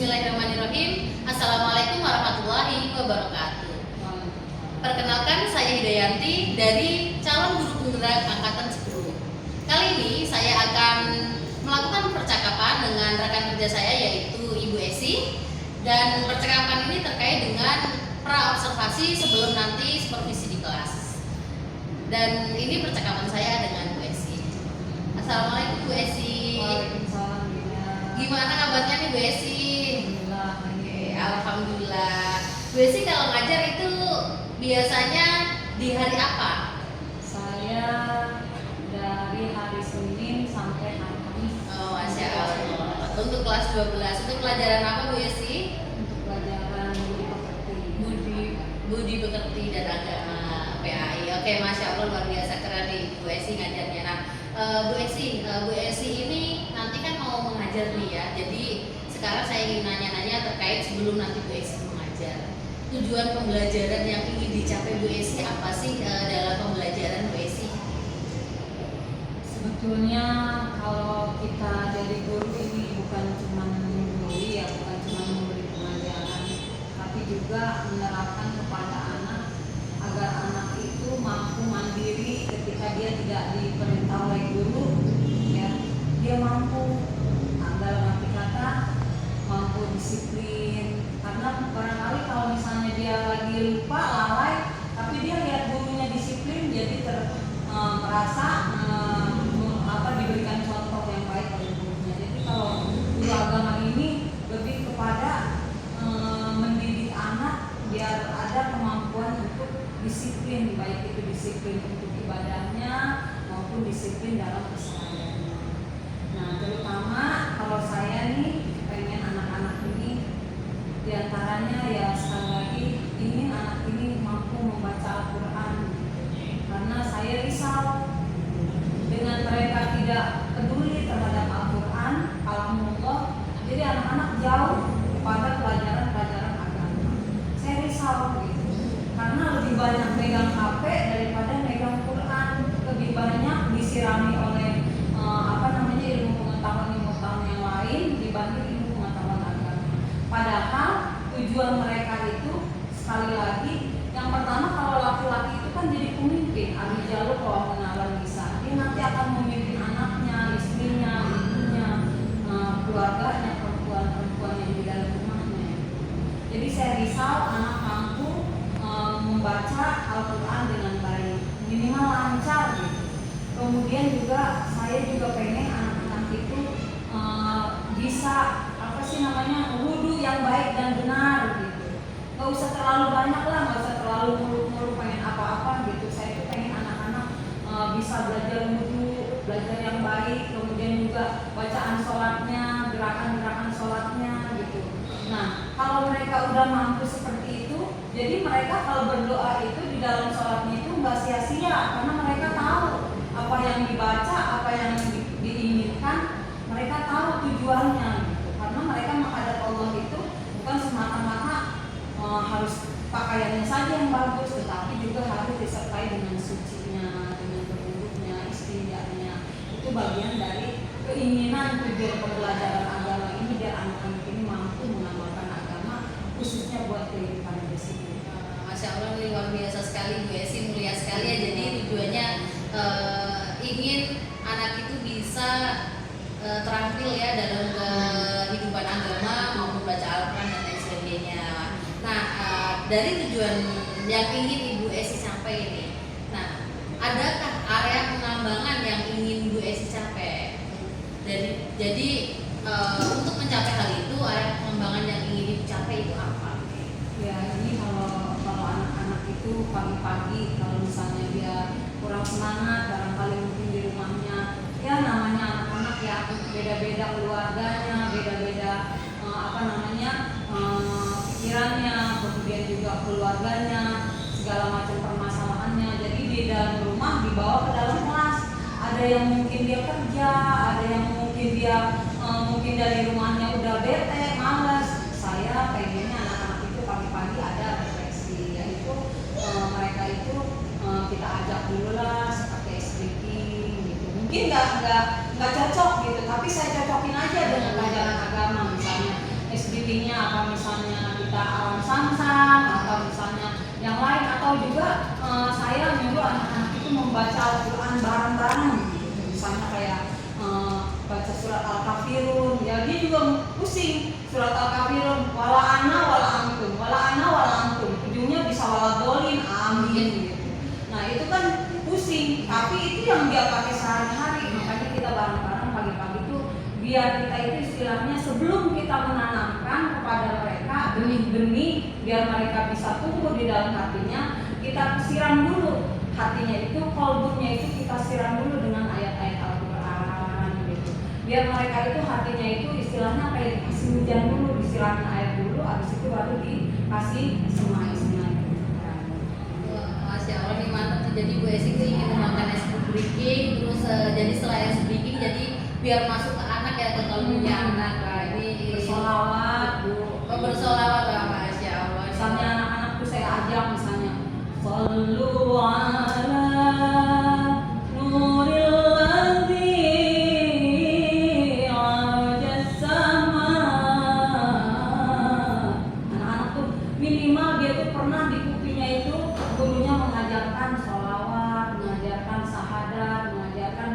Bismillahirrahmanirrahim. Assalamualaikum warahmatullahi wabarakatuh. Perkenalkan, saya Hidayanti dari calon guru penggerak angkatan 10. Kali ini saya akan melakukan percakapan dengan rekan kerja saya yaitu Ibu Esi, dan percakapan ini terkait dengan pra-observasi sebelum nanti supervisi di kelas. Dan ini percakapan saya dengan Bu Esi. Assalamualaikum Bu Esi. Waalaikumsalam. Gimana kabarnya nih Bu Esi? Alhamdulillah. Bu Esi kalau ngajar itu biasanya di hari apa? Saya dari hari Senin sampai hari Kamis. Oh, Masya Allah. Untuk kelas 12. Untuk pelajaran apa Bu Esi? Untuk pelajaran budi pekerti. Budi pekerti dan agama, PAI. Oke, Masya Allah, luar biasa keren nih Bu Esi ngajarnya. Nah, Bu Esi ini nanti kan mau mengajar nih ya. Jadi sekarang saya ingin nanya-nanya terkait sebelum nanti Bu Esi mengajar. Tujuan pembelajaran yang ingin dicapai Bu Esi apa sih dalam pembelajaran Bu Esi? Sebetulnya kalau kita jadi guru ini bukan cuma menggurui ya, bukan cuma memberi pelajaran, tapi juga menerapkan kepada anak agar anak itu mampu mandiri ketika dia tidak diperintah oleh guru, ya dia mampu, dalam arti kata mampu disiplin. Karena barangkali kalau misalnya dia lagi lupa, lalai, tapi dia lihat gurunya disiplin, jadi merasa diberikan contoh yang baik oleh gurunya. Jadi kalau guru agama ini lebih kepada mendidik anak biar ada kemampuan untuk disiplin, baik itu disiplin untuk ibadahnya maupun disiplin dalam kesehariannya. Nah, terutama kalau saya nih pengen anak-anak ini diantaranya ya sekali lagi ingin anak ini mampu membaca Al-Quran, karena saya risau dengan mereka tidak peduli terhadap Al-Quran. Alhamdulillah, jadi anak-anak jauh kepada pelajaran-pelajaran agama. Saya risau gitu, karena lebih banyak megang HP daripada megang Quran, lebih banyak disirami oleh ilmu pengetahuan yang lain dibanding ilmu pengetahuan agama. Padahal tujuan mereka itu sekali lagi, yang pertama kalau laki-laki itu kan jadi pemimpin, ar-rijalu qawwamuna 'alan nisa. Dia nanti akan memimpin anaknya, istrinya, ibunya, keluarganya, perempuan yang di dalam rumahnya. Jadi saya risau anak mampu membaca Al-Quran dengan baik, minimal lancar gitu. Kemudian juga saya juga pengen anak-anak itu bisa wudu yang baik dan benar gitu. Gak usah terlalu banyak lah, gak usah terlalu muluk-muluk pengen apa-apa gitu. Saya itu pengen anak-anak bisa belajar wudu, belajar yang baik, kemudian juga bacaan sholatnya, gerakan-gerakan sholatnya gitu. Nah, kalau mereka udah mampu seperti itu, jadi mereka kalau berdoa itu di dalam sholatnya itu nggak sia-sia, karena mereka tahu apa yang dibaca, apa yang diinginkan, mereka tahu tujuannya gitu. Karena mereka menghadap Allah itu bukan semata-mata harus pakaiannya saja yang bagus, tetapi juga harus disertai dengan sucinya, dengan berwudhunya, istinjanya. Itu bagian dari keinginan tujuan pembelajaran agama ini biar anak-anak ini mampu mengamalkan agama, khususnya buat kehidupan bersih. Masya Allah, luar biasa sekali Bu Esi, mulia sekali ya. Jadi tujuannya ingin anak itu bisa terampil ya dalam kehidupan agama maupun baca Al-Quran dan lain sebagainya. Nah, dari tujuan yang ingin Ibu Esi capai ini, nah, adakah area pengembangan yang ingin Bu Esi capai? Jadi untuk mencapai hal itu, area pengembangan yang ingin dicapai itu apa? Ya, ini kalau anak-anak itu pagi-pagi kalau misalnya dia kurang semangat, barangkali mungkin di rumahnya, ya namanya anak-anak ya beda-beda keluarganya, beda-beda pikirannya, kemudian juga keluarganya, segala macam permasalahannya. Jadi di dalam rumah dibawa ke dalam kelas. Ada yang mungkin dia kerja, ada yang mungkin dia mungkin dari rumahnya udah bete, malas. Saya pengennya anak-anak itu pagi-pagi ada refleksi, yaitu mereka itu kita ajak dulu lah seperti speaking gitu. Mungkin nggak cocok gitu, tapi saya cocokin aja dengan pelajaran agama, misalnya SBB membaca Al-Quran bareng-bareng gitu. Misalnya kayak baca surat Al-Kafirun, ya dia juga pusing. Surat Al-Kafirun, wala ana wala antum, wala ana wala antum, ujungnya bisa wala dolin, amin gitu. Nah itu kan pusing, tapi itu yang dia pakai sehari-hari. Makanya kita bareng-bareng pagi-pagi itu biar kita itu istilahnya sebelum kita menanamkan kepada mereka benih-benih biar mereka bisa tumbuh di dalam hatinya, kita siram dulu hatinya itu, kolbunya itu kita siram dulu dengan ayat-ayat Al-Quran gitu. Biar mereka itu hatinya itu istilahnya kayak dikasih hujan dulu, disiramin air dulu, habis itu baru dikasih semai-semai. Masya Allah nih mantap nih. Jadi Bu Esi tuh ingin melakukan ice breaking, terus jadi setelah ice breaking jadi biar masuk ke anak ya, ke kalbunya anak. Nah ini Bersolawat Bu. Bersolawat lah, Masya Allah. Misalnya anak-anak tuh saya ajak misalnya Sallu ala nuril ladzi ajassama. Anak-anak tuh minimal dia tuh pernah di kupingnya itu gurunya mengajarkan sholawat, mengajarkan sahadat, mengajarkan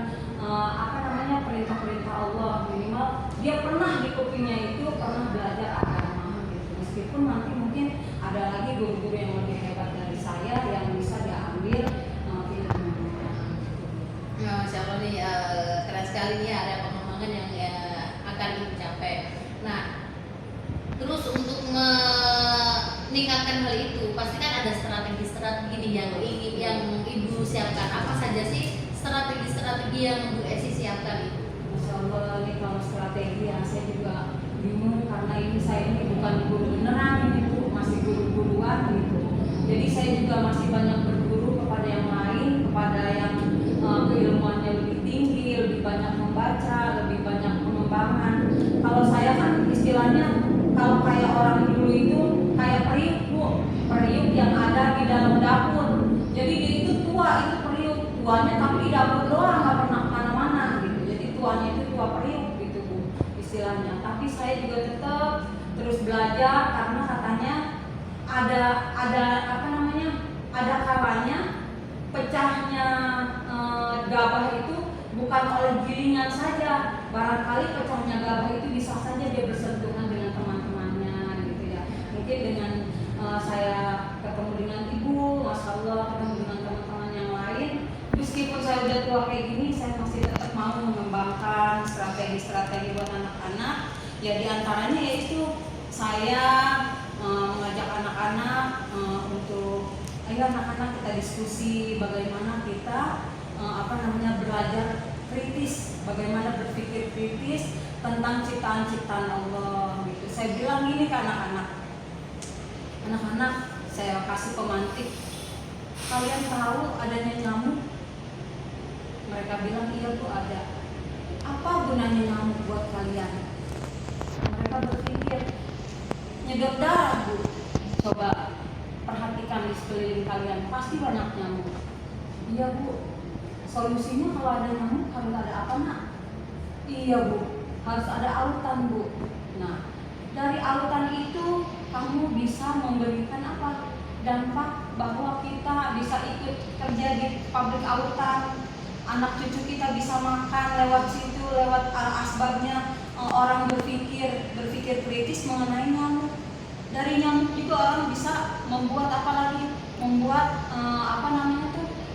perintah-perintah Allah. Minimal dia pernah di kupingnya itu pernah belajar agama gitu. Meskipun nanti mungkin ada lagi guru-guru yang lebih hebat dari saya yang bisa diambil ilmunya. Ya, Masya Allah nih keren sekali nih, ada pengembangan yang akan dicapai. Nah, terus untuk meningkatkan hal itu pasti kan ada strategi-strategi nih yang ingin yang Ibu siapkan. Apa saja sih strategi-strategi yang Bu Esi siapkan itu? Masya Allah nih kalau strategi ya saya juga bingung karena ini saya ini bukan guru beneran ini Bu, masih guru-guruan gitu. Jadi saya juga masih banyak berguru kepada yang lain, kepada yang keilmuannya lebih tinggi, lebih banyak membaca, lebih banyak pengembangan. Kalau saya kan istilahnya kalau kayak orang dulu itu kayak periuk Bu, periuk yang ada di dalam dapur. Jadi dia itu tua, itu periuk tuanya tapi di dapur doang, nggak pernah kemana-mana gitu. Jadi tuanya itu tua periuk gitu Bu istilahnya. Tapi saya juga tetap terus belajar karena katanya ada kalanya pecahnya gabah itu bukan oleh gilingan saja. Barangkali pecahnya gabah itu bisa saja dia bersentuhan dengan teman-temannya gitu ya. Mungkin dengan saya ketemu dengan Ibu, Masya Allah, ketemu dengan teman-teman yang lain, meskipun saya udah tua kayak gini, saya masih tetap mau mengembangkan strategi-strategi buat anak-anak. Ya diantaranya yaitu saya mengajak anak-anak untuk ayo anak-anak kita diskusi bagaimana kita belajar kritis, bagaimana berpikir kritis tentang ciptaan-ciptaan Allah gitu. Saya bilang gini ke anak-anak, saya kasih pemantik, kalian tahu adanya nyamuk? Mereka bilang iya Bu ada. Apa gunanya nyamuk buat kalian? Mereka berpikir nyedot darah Bu. Coba perhatikan di sekeliling kalian, pasti banyak nyamuk. Iya Bu. Solusinya kalau ada nyamuk harus ada apa nak? Iya Bu, harus ada autan Bu. Nah, dari autan itu kamu bisa memberikan apa? Dampak bahwa kita bisa ikut kerja di pabrik autan, anak cucu kita bisa makan lewat situ, lewat asbabnya orang berpikir kritis mengenai nyamuk. Dari nyamuk juga orang bisa membuat apa lagi? Membuat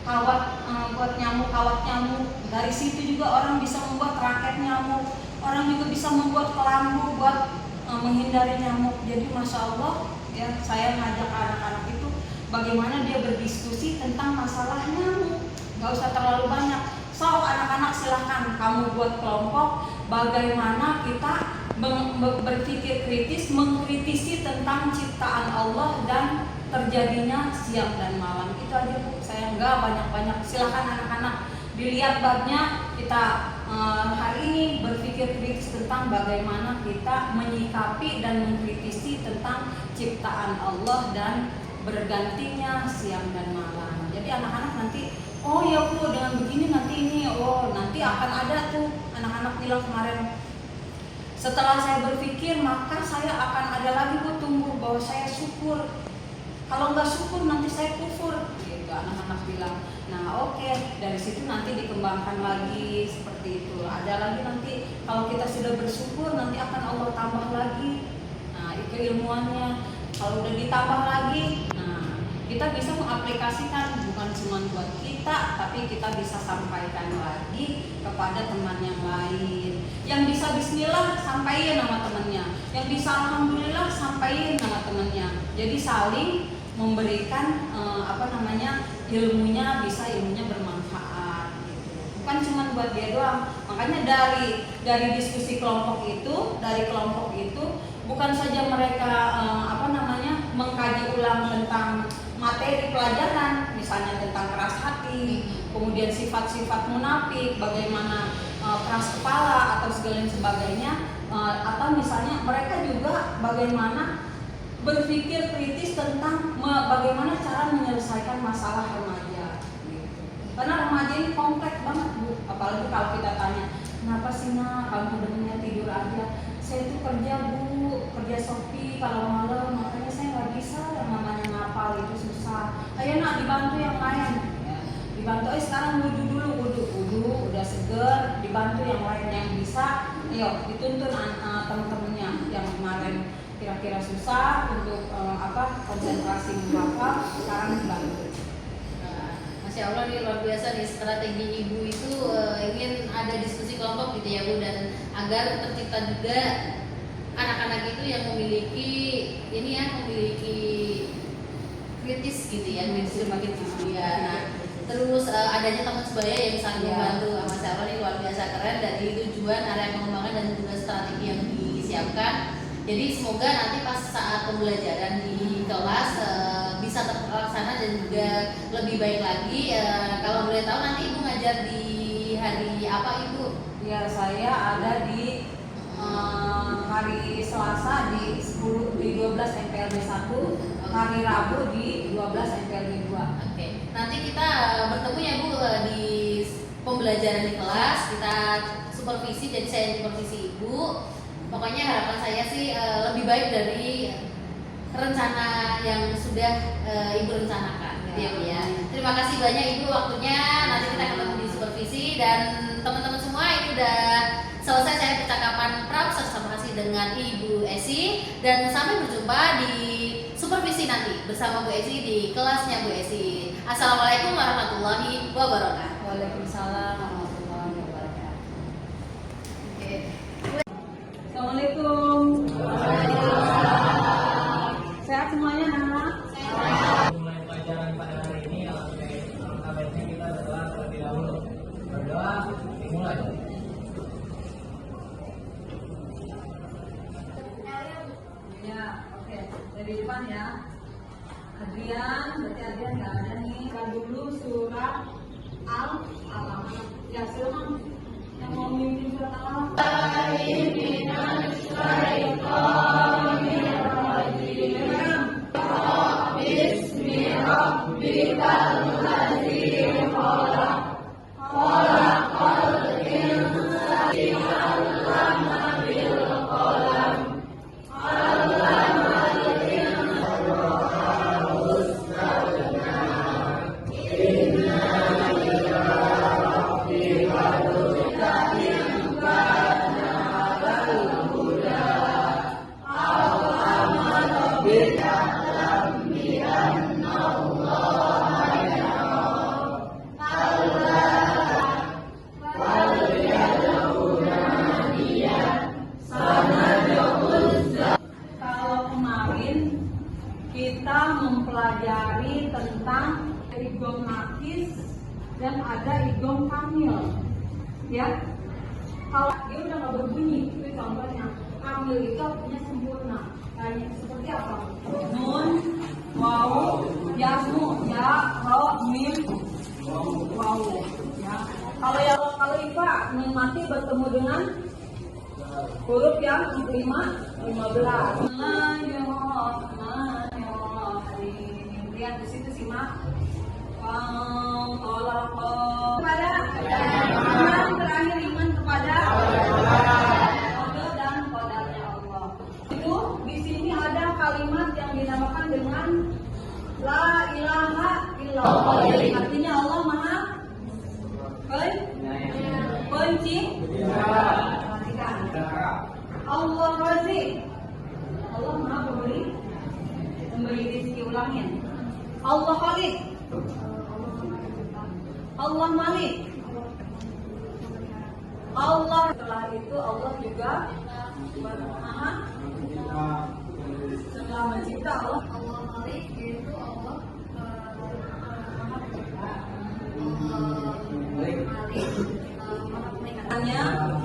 kawat buat nyamuk, kawat nyamuk. Dari situ juga orang bisa membuat raket nyamuk. Orang juga bisa membuat kelambu buat menghindari nyamuk. Jadi Masya Allah ya, saya ngajak anak-anak itu bagaimana dia berdiskusi tentang masalah nyamuk. Gak usah terlalu banyak. So anak-anak silahkan kamu buat kelompok bagaimana kita berpikir kritis, mengkritisi tentang ciptaan Allah dan terjadinya siang dan malam. Itu aja Bu, saya nggak banyak-banyak. Silahkan anak-anak dilihat babnya. Kita hari ini berpikir kritis tentang bagaimana kita menyikapi dan mengkritisi tentang ciptaan Allah dan bergantinya siang dan malam. Jadi anak-anak nanti, oh ya Bu, dengan begini nanti ini, oh nanti akan ada tuh. Anak-anak bilang kemarin, setelah saya berpikir maka saya akan ada lagi Bu tumbuh bahwa saya syukur. Kalau nggak syukur nanti saya kufur gitu. gitu. Anak-anak bilang, nah oke, dari situ nanti dikembangkan lagi seperti itu. Ada lagi nanti kalau kita sudah bersyukur nanti akan Allah tambah lagi. Nah itu ilmuannya. Kalau udah ditambah lagi, nah kita bisa mengaplikasikan bukan cuma buat kita, tapi kita bisa sampaikan lagi kepada teman yang lain. Yang bisa bismillah, sampaikan nama temannya. Yang bisa alhamdulillah, sampaikan nama temannya. Jadi saling memberikan ilmunya, bisa ilmunya bermanfaat gitu. Bukan cuma buat dia doang. Makanya dari diskusi kelompok itu bukan saja mereka mengkaji ulang tentang materi pelajaran, misalnya tentang keras hati, kemudian sifat-sifat munafik, bagaimana keras kepala atau segala sebagainya, atau misalnya mereka juga bagaimana berpikir kritis tentang bagaimana cara menyelesaikan masalah remaja. Gitu. Karena remaja ini kompleks banget Bu, apalagi kalau kita tanya, kenapa sih nak kamu dengannya tidur aja? Saya itu kerja Shopee kalau malam, makanya saya nggak bisa yang namanya ngapal itu susah. Ayo nak dibantu yang lain. Ya, dibantu sekarang wudhu udah seger, dibantu yang lain yang bisa. Ayo dituntun teman-temannya yang kemarin kira-kira susah untuk konsentrasi menghafal, sekarang dibantu. Masya Allah nih, luar biasa nih strategi ibu itu ingin ada diskusi kelompok gitu ya Bu, dan agar tercipta juga anak-anak itu yang memiliki kritis gitu ya, kritis semakin ya. Nah, terus adanya teman sebaya yang saling membantu. Masya Allah nih luar biasa keren dari tujuan area pengembangan dan juga strategi yang disiapkan. Jadi semoga nanti pas saat pembelajaran di kelas bisa terlaksana dan juga lebih baik lagi. Kalau boleh tahu nanti Ibu ngajar di hari apa Ibu? Ya, saya ada di hari Selasa di 12 MPLB 1, hari Rabu di 12 MPLB 2. Oke. Nanti kita bertemu ya Bu di pembelajaran di kelas, kita supervisi, jadi saya supervisi Ibu. Pokoknya harapan saya sih lebih baik dari rencana yang sudah Ibu rencanakan gitu ya Bu ya. Terima kasih banyak Ibu waktunya. Nanti kita ketemu di supervisi, dan teman-teman semua itu udah selesai saya percakapan terima kasih dengan Ibu Esi, dan sampai berjumpa di supervisi nanti bersama Bu Esi di kelasnya Bu Esi. Assalamualaikum warahmatullahi wabarakatuh. Waalaikumsalam warahmatullahi wabarakatuh. Oke. Assalamualaikum. Sehat semuanya anak? Mulai pelajaran pada hari ini, alhamdulillah kita berdoa terlebih dahulu. Berdoa dimulai. Ya, oke. Dari depan ya. Adrian, berarti Adrian nggak ada nih. Kan dulu surat Al-Alaq. Ya, silakan. Yang mau mimpin surat Al-Alaq. Kalau kemarin kita mempelajari tentang idgham nakis dan ada idgham kamil, ya. Kalau dia udah nggak berbunyi, itu contohnya. Kamil itu artinya sempurna. Kayak seperti apa? Nun, waw, yasmu, ya, ro, mim, waw, ya. Kalau IPA nun mati bertemu dengan huruf yang 15. Lihat di situ simak. Kepada iman terakhir, iman kepada qada dan qadarnya Allah. Itu di sini ada kalimat yang dinamakan dengan La ilaha illallah. Artinya Allah Maha Pencipta. Allah Razik. Allah Maha memberi rezeki. Ulangin. Allah Khalik. Allah Malik. Allah. Setelah itu Allah juga Maha setelah mencipta Allah Malik yaitu Allah Maha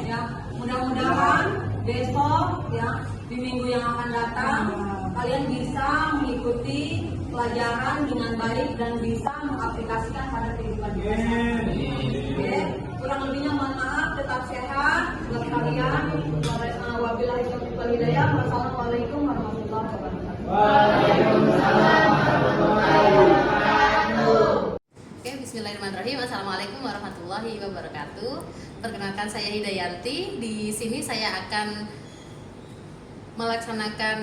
ya, mudah-mudahan besok ya di minggu yang akan datang kalian bisa mengikuti pelajaran dengan baik dan bisa mengaplikasikan pada kehidupan kita. Oke, kurang lebihnya mohon maaf, tetap sehat buat kalian. Wabillahi taufiq wal hidayah. Wassalamualaikum warahmatullahi wabarakatuh. Waalaikumsalam warahmatullahi wabarakatuh. Oke, bismillahirrahmanirrahim. Assalamualaikum warahmatullahi wabarakatuh. Perkenalkan, saya Hidayanti. Di sini saya akan melaksanakan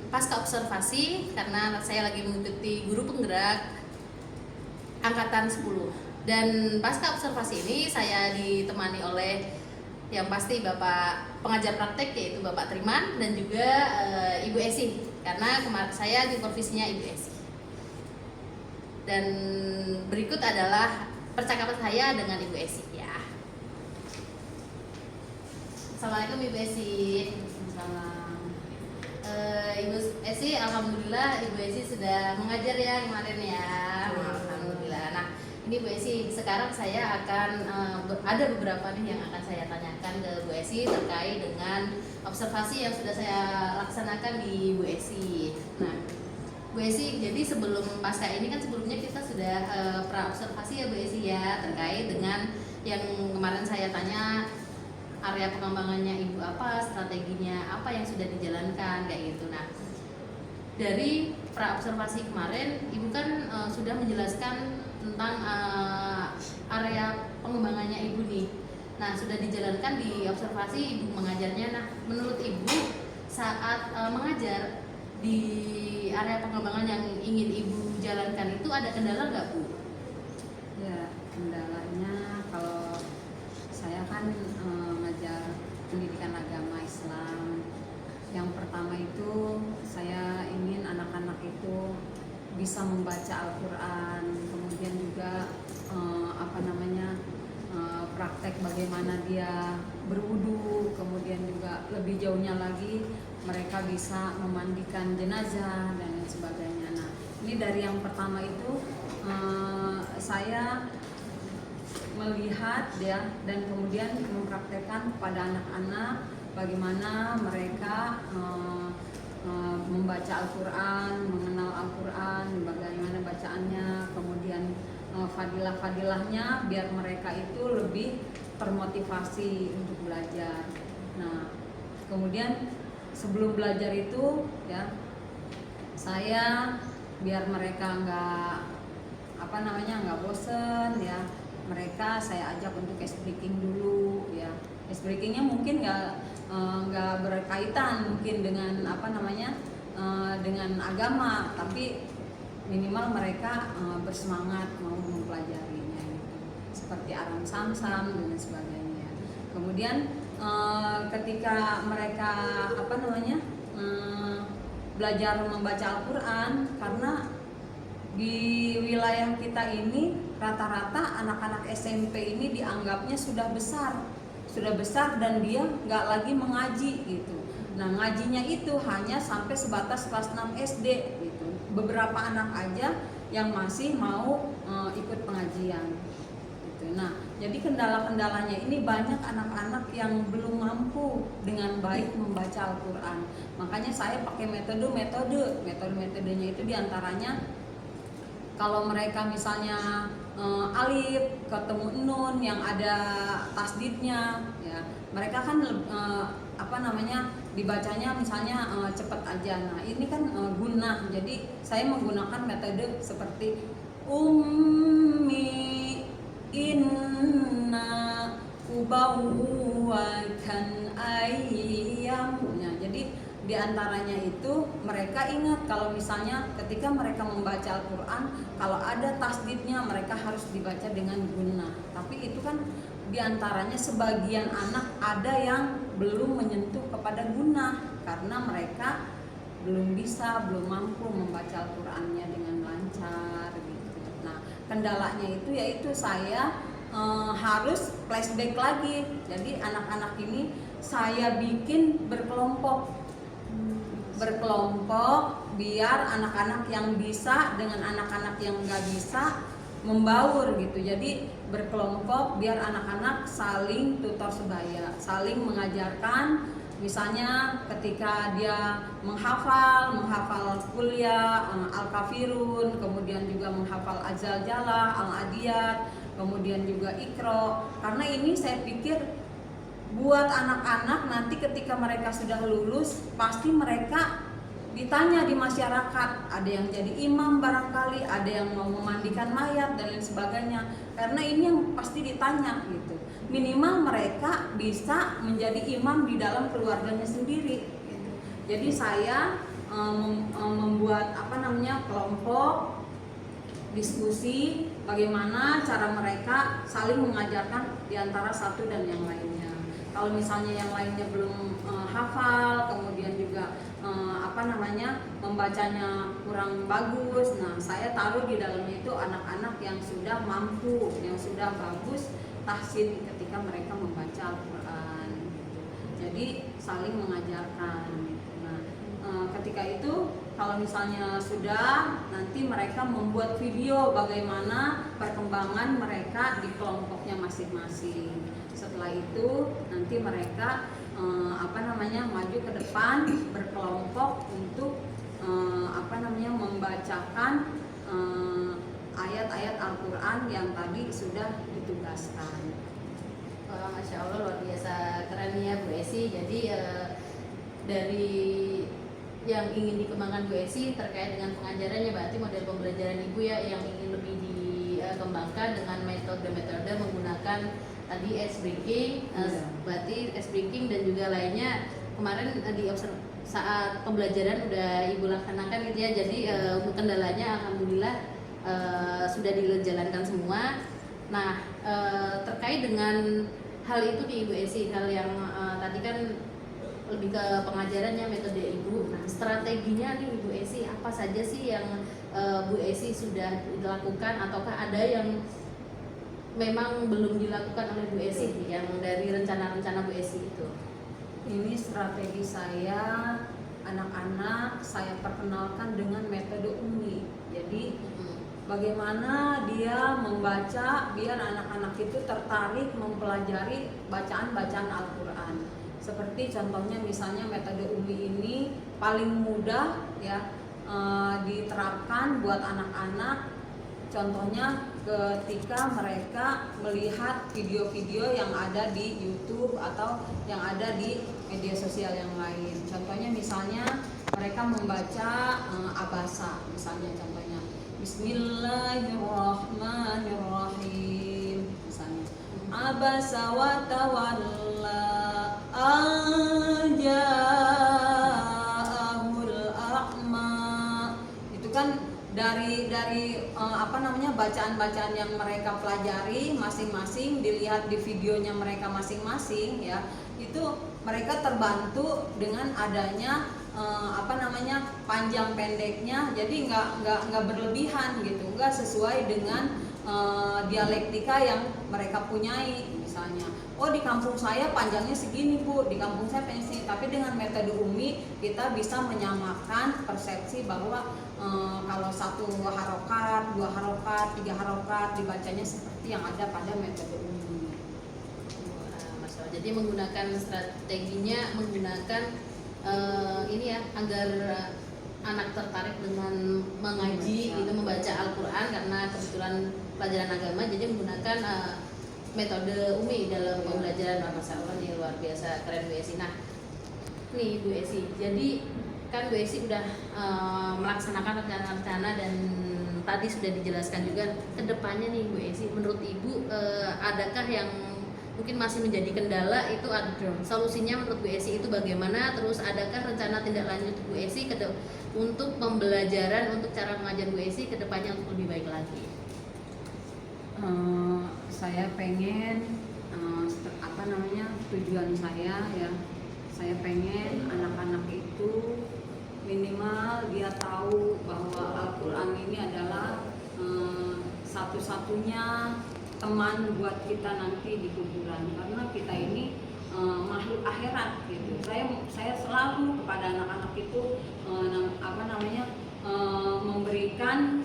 pasca observasi karena saya lagi mengikuti guru penggerak angkatan 10. Dan pasca observasi ini saya ditemani oleh yang pasti Bapak pengajar praktek yaitu Bapak Triman dan juga Ibu Esi, karena kemarin saya supervisinya Ibu Esi. Dan berikut adalah percakapan saya dengan Ibu Esi ya. Assalamualaikum Ibu Esi. Ibu Esi, alhamdulillah Ibu Esi sudah mengajar ya kemarin ya. Alhamdulillah. Nah, ini Bu Esi, sekarang saya akan ada beberapa nih yang akan saya tanyakan ke Bu Esi terkait dengan observasi yang sudah saya laksanakan di Bu Esi. Nah, Bu Esi, jadi sebelum pasca ini kan sebelumnya kita sudah pra observasi ya Bu Esi ya, terkait dengan yang kemarin saya tanya area pengembangannya Ibu apa, strateginya apa yang sudah dijalankan kayak gitu. Nah, dari pra observasi kemarin Ibu kan sudah menjelaskan tentang area pengembangannya Ibu nih. Nah, sudah dijalankan di observasi Ibu mengajarnya. Nah, menurut Ibu saat mengajar di area pengembangan yang ingin Ibu jalankan itu ada kendala nggak Bu? Ya, kendalanya kalau saya kan mengajar pendidikan agama Islam. Yang pertama itu saya ingin anak-anak itu bisa membaca Al-Quran, kemudian juga praktek bagaimana dia berwudu, kemudian juga lebih jauhnya lagi mereka bisa memandikan jenazah dan lain sebagainya. Nah, ini dari yang pertama itu saya melihat ya dan kemudian mempraktekkan kepada anak-anak bagaimana mereka membaca Al-Quran, mengenal Al-Quran, bagaimana bacaannya, kemudian fadilah-fadilahnya biar mereka itu lebih termotivasi untuk belajar. Nah, kemudian sebelum belajar itu ya saya biar mereka nggak bosen ya, mereka saya ajak untuk ice breaking dulu ya. Ice breakingnya mungkin nggak berkaitan mungkin dengan dengan agama, tapi minimal mereka bersemangat mau mempelajarinya gitu. Seperti aram samsam dan sebagainya. Kemudian ketika mereka belajar membaca Al-Quran, karena di wilayah kita ini rata-rata anak-anak SMP ini dianggapnya sudah besar dan dia nggak lagi mengaji gitu. Nah, ngajinya itu hanya sampai sebatas kelas 6 SD gitu. Beberapa anak aja yang masih mau ikut pengajian gitu. Nah, jadi kendala-kendalanya ini banyak anak-anak yang belum mampu dengan baik membaca Al-Quran. Makanya saya pakai metodenya itu diantaranya kalau mereka misalnya alif ketemu nun yang ada tasdidnya ya, mereka kan dibacanya misalnya cepat aja. Nah, ini kan guna. Jadi saya menggunakan metode seperti ummi inna ubawwakan ayyam. Nah, jadi Di antaranya itu mereka ingat kalau misalnya ketika mereka membaca Al-Quran, kalau ada tasdidnya mereka harus dibaca dengan gunnah. Tapi itu kan di antaranya sebagian anak ada yang belum menyentuh kepada gunnah karena mereka belum bisa, belum mampu membaca Al-Qurannya dengan lancar gitu. Nah, kendalanya itu yaitu saya harus flashback lagi. Jadi anak-anak ini saya bikin berkelompok biar anak-anak yang bisa dengan anak-anak yang nggak bisa membaur gitu. Jadi berkelompok biar anak-anak saling tutor sebaya, saling mengajarkan. Misalnya ketika dia menghafal kuliah Al-Kafirun, kemudian juga menghafal Az-Zalzalah, Al-Adiyat, kemudian juga Iqra. Karena ini saya pikir buat anak-anak nanti ketika mereka sudah lulus pasti mereka ditanya di masyarakat, ada yang jadi imam barangkali, ada yang mau memandikan mayat dan lain sebagainya. Karena ini yang pasti ditanya gitu. Minimal mereka bisa menjadi imam di dalam keluarganya sendiri gitu. Jadi saya membuat kelompok diskusi bagaimana cara mereka saling mengajarkan di antara satu dan yang lainnya. Kalau misalnya yang lainnya belum hafal, kemudian juga membacanya kurang bagus, nah saya taruh di dalamnya itu anak-anak yang sudah mampu, yang sudah bagus tahsin ketika mereka membaca Al-Quran gitu. Jadi saling mengajarkan. Nah, ketika itu kalau misalnya sudah, nanti mereka membuat video bagaimana perkembangan mereka di kelompoknya masing-masing. Setelah itu nanti mereka maju ke depan berkelompok untuk membacakan ayat-ayat Al-Quran yang tadi sudah ditugaskan. Masya Allah, luar biasa keren ya Bu Esi. Jadi dari yang ingin dikembangkan Bu Esi terkait dengan pengajarannya, berarti model pembelajaran Ibu ya yang ingin lebih dikembangkan dengan metode-metode menggunakan tadi ice breaking, berarti ice breaking dan juga lainnya. Kemarin saat pembelajaran udah Ibu laksanakan gitu ya. Jadi untuk kendalanya alhamdulillah sudah dijalankan semua. Nah, terkait dengan hal itu di Ibu Esi, hal yang tadi kan lebih ke pengajarannya, metode Ibu. Nah, strateginya nih Ibu Esi apa saja sih yang Bu Esi sudah dilakukan ataukah ada yang memang belum dilakukan oleh Bu Esi yang dari rencana-rencana Bu Esi itu? Ini strategi saya, anak-anak saya perkenalkan dengan metode Umi. Jadi bagaimana dia membaca biar anak-anak itu tertarik mempelajari bacaan-bacaan Al-Quran. Seperti contohnya misalnya metode Umi ini paling mudah ya diterapkan buat anak-anak. Contohnya ketika mereka melihat video-video yang ada di YouTube atau yang ada di media sosial yang lain. Contohnya misalnya mereka membaca Abasa, misalnya contohnya Bismillahirrahmanirrahim, misalnya Abasa wa tawalla anja'ahul a'ma. Itu kan dari bacaan-bacaan yang mereka pelajari masing-masing, dilihat di videonya mereka masing-masing ya, itu mereka terbantu dengan adanya panjang pendeknya. Jadi nggak berlebihan gitu, nggak sesuai dengan dialektika yang mereka punyai. Misalnya, oh di kampung saya panjangnya segini Bu, di kampung saya panjangnya segini. Tapi dengan metode Umi kita bisa menyamakan persepsi bahwa kalau satu harokat, 2 harokat, 3 harokat dibacanya seperti yang ada pada metode Umi. Jadi menggunakan strateginya, menggunakan ini ya agar anak tertarik dengan mengaji itu, membaca Al-Quran karena kebetulan pelajaran agama. Jadi menggunakan metode Umi dalam pembelajaran. Masya Allah nih, luar biasa keren Bu Esi. Nah nih Bu Esi, jadi kan Bu Esi udah melaksanakan rencana-rencana dan tadi sudah dijelaskan juga kedepannya nih Bu Esi, menurut Ibu adakah yang mungkin masih menjadi kendala itu ada solusinya menurut Bu Esi itu bagaimana, terus adakah rencana tindak lanjut Bu Esi untuk pembelajaran untuk cara mengajar Bu Esi ke depannya untuk lebih baik lagi? Saya pengen tujuan saya ya, saya pengen anak-anak itu minimal dia tahu bahwa Al-Quran ini adalah satu-satunya teman buat kita nanti di kuburan, karena kita ini makhluk akhirat gitu. Saya selalu kepada anak-anak itu memberikan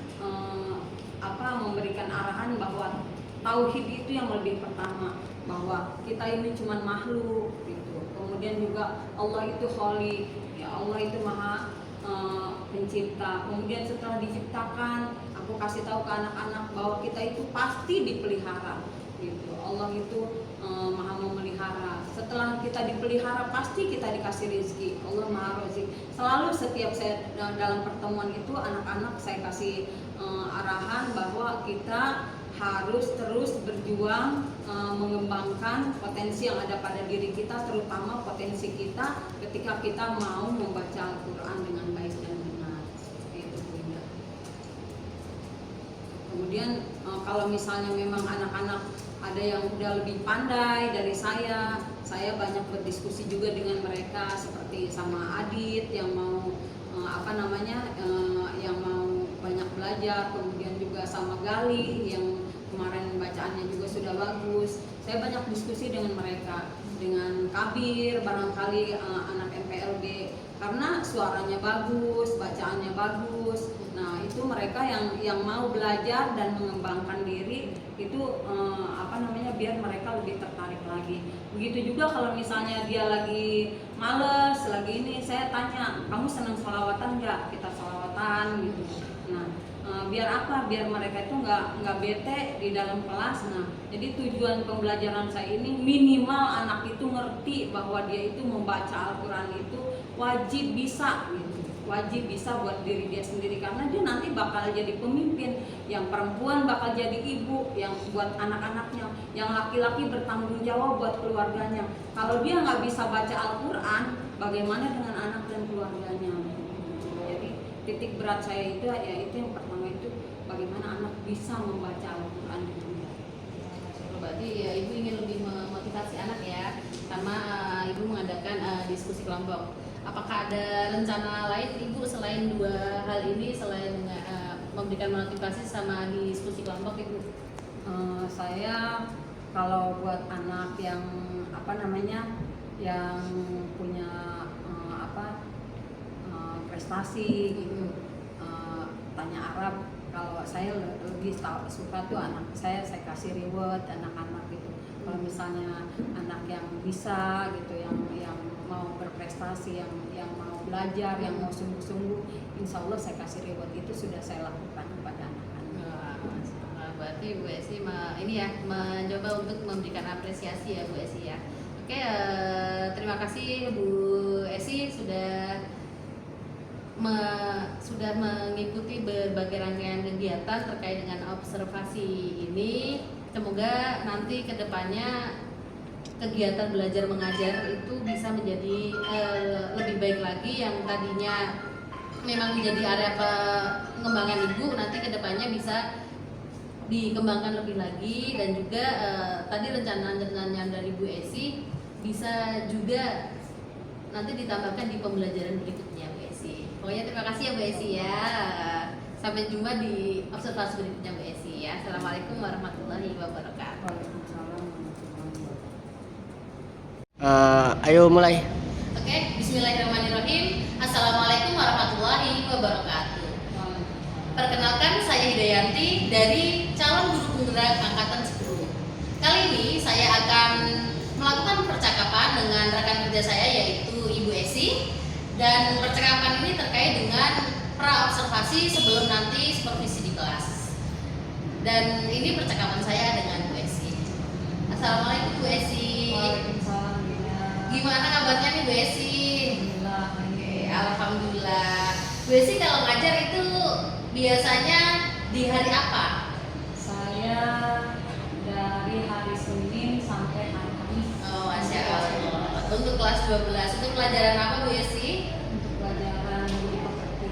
arahan bahwa tauhid itu yang lebih pertama, bahwa kita ini cuma makhluk gitu. Kemudian juga Allah itu Khaliq, ya Allah itu Maha pencipta. Kemudian setelah diciptakan, aku kasih tahu ke anak-anak bahwa kita itu pasti dipelihara gitu. Allah itu Maha memelihara. Setelah kita dipelihara, pasti kita dikasih rezeki. Allah Maha Razik. Selalu setiap saya dalam pertemuan itu anak-anak saya kasih arahan bahwa kita harus terus berjuang mengembangkan potensi yang ada pada diri kita, terutama potensi kita ketika kita mau membaca Al-Quran dengan baik dan benar. Seperti itu, Bu Indah. Kemudian kalau misalnya memang anak-anak ada yang udah lebih pandai dari saya banyak berdiskusi juga dengan mereka, seperti sama Adit yang mau yang mau banyak belajar, kemudian juga sama Gali yang kemarin bacaannya juga sudah bagus. Saya banyak diskusi dengan mereka, dengan Kabir barangkali anak MPLB, karena suaranya bagus, bacaannya bagus. Nah itu mereka yang mau belajar dan mengembangkan diri itu biar mereka lebih tertarik lagi. Begitu juga kalau misalnya dia lagi males, lagi ini, saya tanya, kamu senang sholawatan nggak? Kita sholawatan gitu. Nah biar apa? Biar mereka itu nggak bete di dalam kelas. Nah jadi tujuan pembelajaran saya ini minimal anak itu ngerti bahwa dia itu membaca Al-Quran itu wajib bisa gitu. Wajib bisa buat diri dia sendiri, karena dia nanti bakal jadi pemimpin. Yang perempuan bakal jadi ibu yang buat anak-anaknya, yang laki-laki bertanggung jawab buat keluarganya. Kalau dia nggak bisa baca Al-Quran, bagaimana dengan anak dan keluarganya? Jadi titik berat saya itu yang pertama itu bagaimana anak bisa membaca Al-Quran dengan baik. Berarti ya Ibu ingin lebih memotivasi anak ya, sama Ibu mengadakan diskusi kelompok. Apakah ada rencana lain Ibu selain dua hal ini, selain memberikan motivasi sama diskusi kelompok Ibu? Saya kalau buat anak yang yang punya prestasi gitu, tanya Arab, kalau saya lebih suka tuh anak saya kasih reward anak-anak gitu. Kalau misalnya anak yang bisa gitu, yang mau berprestasi, yang mau belajar, yang mau sungguh-sungguh, insya Allah saya kasih reward. Itu sudah saya lakukan kepada anak-anak. Berarti Bu Esi mencoba untuk memberikan apresiasi ya Bu Esi ya. Oke, terima kasih Bu Esi sudah mengikuti berbagai rangkaian kegiatan terkait dengan observasi ini. Semoga nanti kedepannya kegiatan belajar mengajar itu bisa menjadi lebih baik lagi. Yang tadinya memang menjadi area pengembangan Ibu, nanti kedepannya bisa dikembangkan lebih lagi. Dan juga tadi rencana-rencananya dari Bu Esi bisa juga nanti ditambahkan di pembelajaran berikutnya Bu Esi. Pokoknya terima kasih ya Bu Esi ya. Sampai jumpa di observasi berikutnya Bu Esi ya. Assalamualaikum warahmatullahi wabarakatuh. Waalaikumsalam warahmatullahi wabarakatuh. Ayo mulai. Oke, bismillahirrahmanirrahim. Assalamualaikum warahmatullahi wabarakatuh. Perkenalkan, saya Hidayanti dari calon guru penggerak angkatan 10. Kali ini saya akan melakukan percakapan dengan rekan kerja saya yaitu Ibu Esi, dan percakapan ini terkait dengan pra-observasi sebelum nanti supervisi di kelas. Dan ini percakapan saya dengan Bu Esi. Assalamualaikum Bu Esi. Waalaikumsalam. Gimana kabarnya nih Bu Esi? Alhamdulillah. Bu Esi kalau ngajar itu biasanya di hari apa? Saya dari hari Senin sampai hari kelas 12. Untuk pelajaran apa Bu Esi? Untuk pelajaran budi pekerti.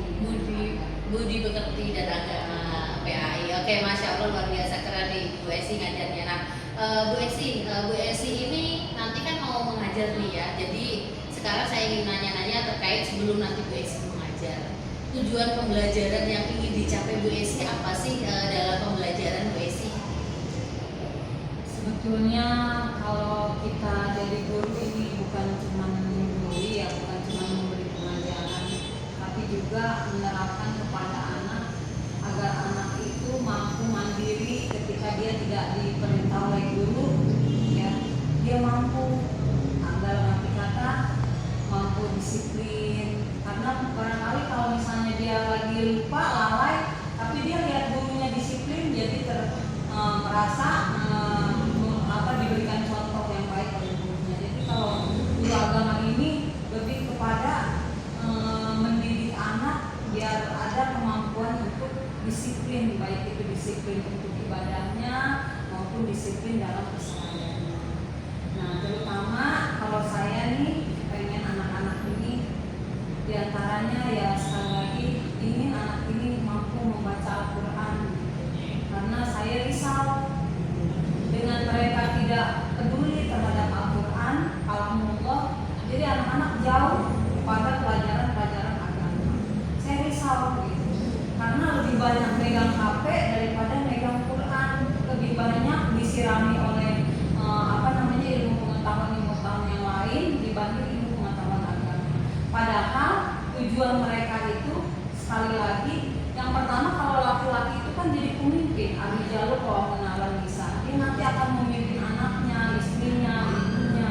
Budi pekerti dan agama PAI. Oke, Masya Allah luar biasa keren nih Bu Esi ngajarnya. Nah, Bu Esi ini nanti kan mau mengajar nih ya. Jadi sekarang saya ingin nanya-nanya terkait sebelum nanti Bu Esi mengajar. Tujuan pembelajaran yang ingin dicapai Bu Esi apa sih dalam pembelajaran Bu Esi? Sebetulnya kalau kita jadi guru ini bukan cuma menggurui ya, bukan cuma memberi pengajaran, tapi juga menerapkan kepada anak agar anak itu mampu mandiri ketika dia tidak diperintah oleh guru, ya dia mampu, dalam arti kata mampu disiplin. Karena barangkali kalau misalnya dia lagi lupa, lalai, tapi dia lihat gurunya disiplin, jadi merasa diberikan contoh yang baik oleh gurunya. Jadi kalau guru agama ini lebih kepada mendidik anak biar ada kemampuan untuk disiplin, baik itu disiplin untuk ibadahnya maupun disiplin dalam kesehariannya. Nah, terutama kalau saya nih pengen anak-anak ini diantaranya ya sekali lagi ingin anak ini mampu membaca Al-Quran, karena saya risau dengan mereka tidak peduli terhadap Al-Quran, kalamullah. Jadi anak-anak jauh pada pelajaran-pelajaran agama. Saya risau gitu, karena lebih banyak megang HP daripada megang Quran, lebih banyak disirami oleh ilmu pengetahuan yang lain dibanding ilmu pengetahuan agama. Padahal tujuan mereka itu sekali lagi, yang pertama kalau laki-laki itu kan jadi pemimpin, ar-rijalu qawwamuna 'alan nisa. Dia nanti akan memimpin anaknya, istrinya, ibunya,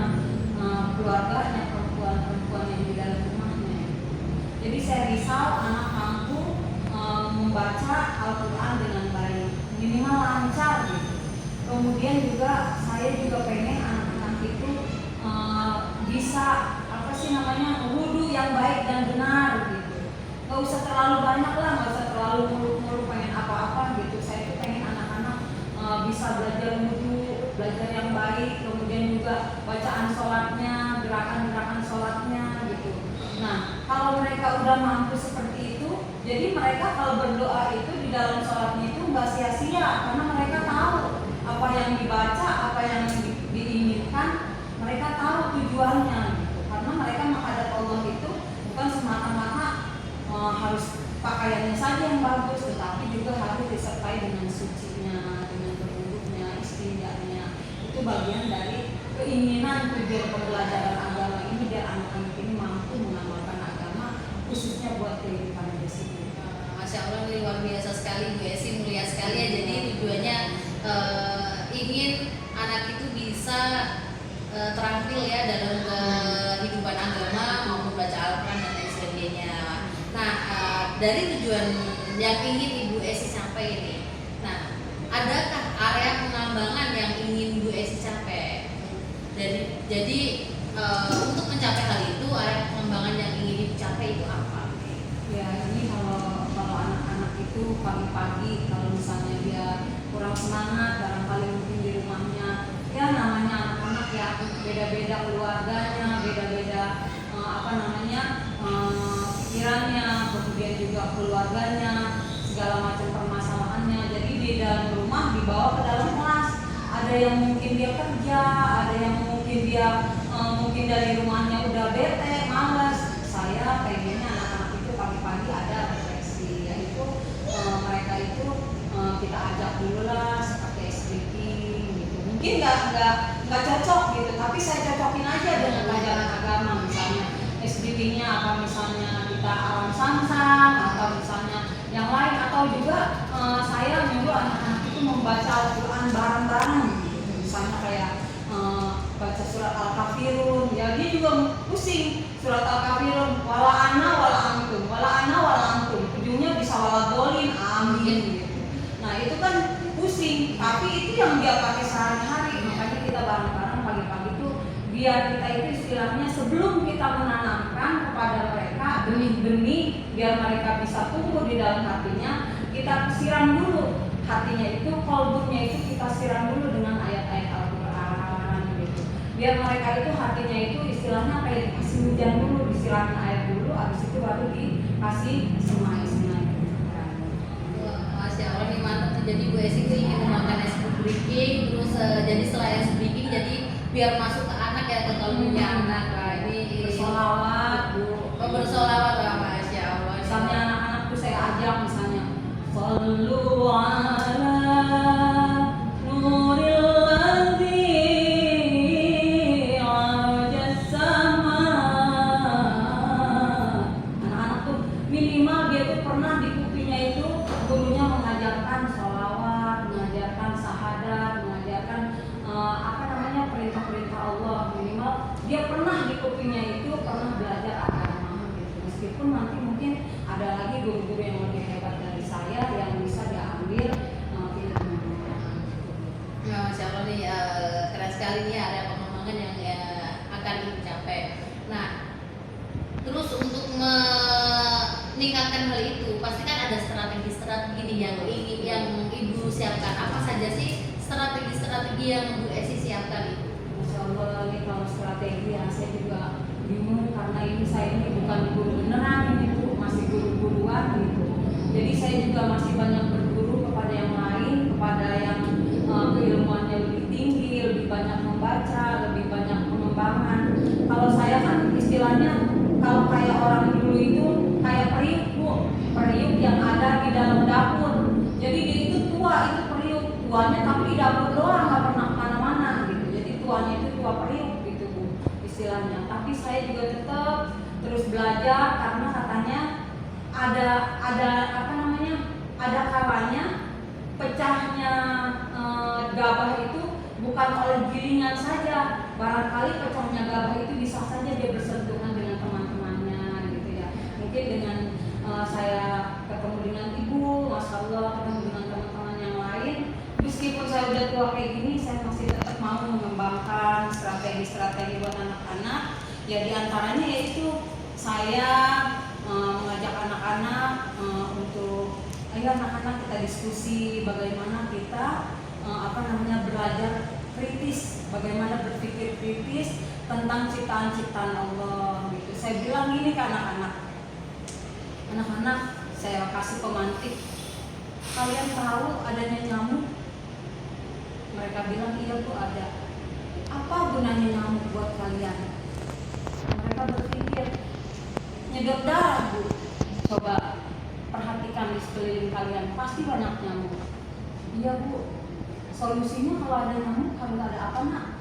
keluarganya, perempuan-perempuan yang di dalam rumahnya. Jadi saya risau anak mampu membaca Al-Quran dengan baik, minimal lancar gitu. Kemudian juga saya juga pengen anak-anak itu bisa wudu yang baik dan benar gitu. Gak usah terlalu banyak lah, gak usah terlalu muluk-muluk pengen apa-apa gitu. Saya itu pengen anak-anak bisa belajar wudu, belajar yang baik, kemudian juga bacaan sholatnya, gerakan-gerakan sholatnya gitu. Nah, kalau mereka udah mampu seperti itu, jadi mereka kalau berdoa itu di dalam sholatnya itu nggak sia-sia, karena mereka tahu apa yang dibaca, apa yang diinginkan, mereka tahu tujuannya gitu. Karena mereka menghadap Allah itu bukan semata-mata harus pakaiannya saja yang bagus, tetapi juga harus disertai dengan sucinya, dengan berwudhunya, istinjanya. Itu bagian dari keinginan tujuan pembelajaran agama ini biar anak-anak ini mampu mengamalkan agama, khususnya buat kehidupan di sini. Masya Allah, ini luar biasa sekali Bu Esi, mulia sekali ya. Jadi tujuannya ingin anak itu bisa terampil ya dalam kehidupan agama maupun baca Al-Quran dan lain sebagainya. Nah, dari tujuan yang ingin Ibu Esi capai ini, nah, adakah area pengembangan yang ingin Bu Esi capai? Jadi untuk mencapai hal itu, area pengembangan yang ingin dicapai itu apa? Ya, ini kalau anak-anak itu pagi-pagi kalau misalnya dia kurang semangat, barangkali mungkin di rumahnya, ya namanya anak-anak ya beda-beda keluarganya, beda-beda pikirannya, kemudian juga keluarganya, segala macam permasalahannya. Jadi di dalam rumah dibawa ke dalam kelas. Ada yang mungkin dia kerja, ada yang mungkin dia mungkin dari rumahnya udah bete, malas. Saya pengennya anak-anak itu pagi-pagi ada refleksi, yaitu mereka itu kita ajak dulu lah seperti speaking gitu. Mungkin nggak cocok gitu, tapi saya cocokin aja dengan pelajaran agama, misalnya SDG-nya apa, misalnya kita alam samsam atau misalnya yang lain, atau juga saya nyuruh anak-anak itu membaca Al-Quran bareng-bareng gitu. Misalnya kayak baca surat Al-Kafirun, ya dia juga pusing surat Al-Kafirun, wala ana wala antum, ujungnya bisa wala dolin, amin gitu. Nah itu kan pusing, tapi itu yang dia pakai sehari-hari. Makanya kita bareng-bareng pagi-pagi itu biar kita itu istilahnya sebelum kita menanamkan kepada mereka benih-benih biar mereka bisa tumbuh di dalam hatinya, kita siram dulu hatinya itu, kolbunya itu kita siram dulu dengan ayat-ayat Al-Quran gitu. Biar mereka itu hatinya itu istilahnya kayak dikasih hujan dulu, disiramin air dulu, habis itu baru dikasih semai. Wah, Masya Allah nih mantap tuh. Jadi Bu Esi tuh ingin memakan es breaking, terus jadi setelah es breaking jadi biar masuk ke anak ya, ke kalbunya anak. Wah, ini Bersolawat Bu. Oh, bersolawat, wah Masya Allah. Misalnya anak-anak tuh saya ajak misalnya Sallu ala nuril ladzi ajas sama. Anak-anak tuh minimal dia tuh pernah di kupingnya itu gurunya mengajarkan sholawat, mengajarkan sahadat, mengajarkan perintah-perintah Allah. Minimal dia pernah di kupingnya itu pernah belajar agama gitu. Meskipun nanti mungkin ada lagi guru-guru yang lebih hebat dari saya yang bisa diambil ilmunya. Nah, Masya Allah nih, keren sekali nih area pengembangan yang akan dicapai. Nah, terus untuk meningkatkan hal itu, pasti kan ada strategi-strategi nih yang Ibu siapkan. Apa saja sih strategi-strategi yang Bu Esi siapkan itu? Masya Allah, ini kalau strategi yang saya juga bingung karena saya ini bukan guru beneran, ini Bu, masih guru-guruan gitu. Jadi saya juga masih banyak berguru kepada yang lain, kepada yang keilmuannya lebih tinggi, lebih banyak membaca, lebih banyak pengembangan. Kalau saya kan istilahnya kalau kayak orang dulu itu kayak periuk Bu, periuk yang ada di dalam dapur. Jadi dia itu tua, itu periuk tuanya tapi di dapur doang, nggak pernah kemana-mana gitu. Jadi tuanya itu tua periuk gitu Bu istilahnya. Tapi saya juga tetap terus belajar karena katanya ada kalanya pecahnya gabah itu bukan oleh gilingan saja. Barangkali pecahnya gabah itu bisa saja dia bersentuhan dengan teman-temannya gitu ya. Mungkin dengan saya ketemu dengan Ibu, Masya Allah, ketemu dengan teman-teman yang lain, meskipun saya udah tua kayak gini, saya masih tetap mau mengembangkan strategi-strategi buat anak-anak. Ya diantaranya yaitu saya mengajak anak-anak untuk ayo anak-anak kita diskusi bagaimana kita belajar kritis, bagaimana berpikir kritis tentang ciptaan-ciptaan Allah gitu. Saya bilang gini ke anak-anak, saya kasih pemantik, kalian tahu adanya nyamuk? Mereka bilang iya Bu ada. Apa gunanya nyamuk buat kalian? Mereka berpikir nyedot darah Bu. Coba perhatikan di sekeliling kalian, pasti banyak nyamuk. Iya Bu. Solusinya kalau ada nyamuk harus ada apa nak?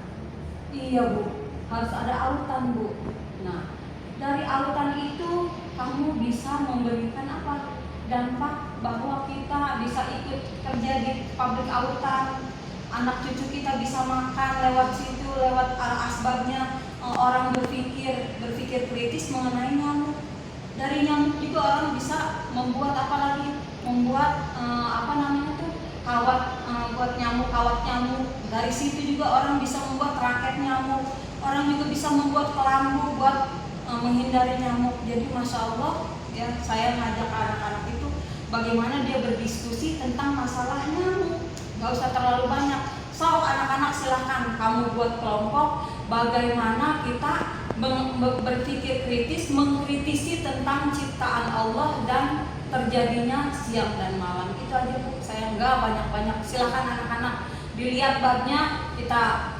Iya Bu, harus ada autan Bu. Nah, dari autan itu kamu bisa memberikan apa? Dampak bahwa kita bisa ikut kerja di pabrik autan. Anak cucu kita bisa makan lewat situ, lewat asbabnya orang berpikir kritis mengenai nyamuk. Dari nyamuk juga orang bisa membuat apa lagi? Membuat kawat buat nyamuk, kawat nyamuk. Dari situ juga orang bisa membuat raket nyamuk. Orang juga bisa membuat kelambu buat menghindari nyamuk. Jadi Masya Allah ya, saya ngajak anak-anak itu bagaimana dia berdiskusi tentang masalah nyamuk. Gak usah terlalu banyak. So anak-anak silahkan kamu buat kelompok bagaimana kita berpikir kritis, mengkritisi tentang ciptaan Allah dan terjadinya siang dan malam. Itu aja Bu, saya nggak banyak-banyak. Silahkan anak-anak dilihat babnya. Kita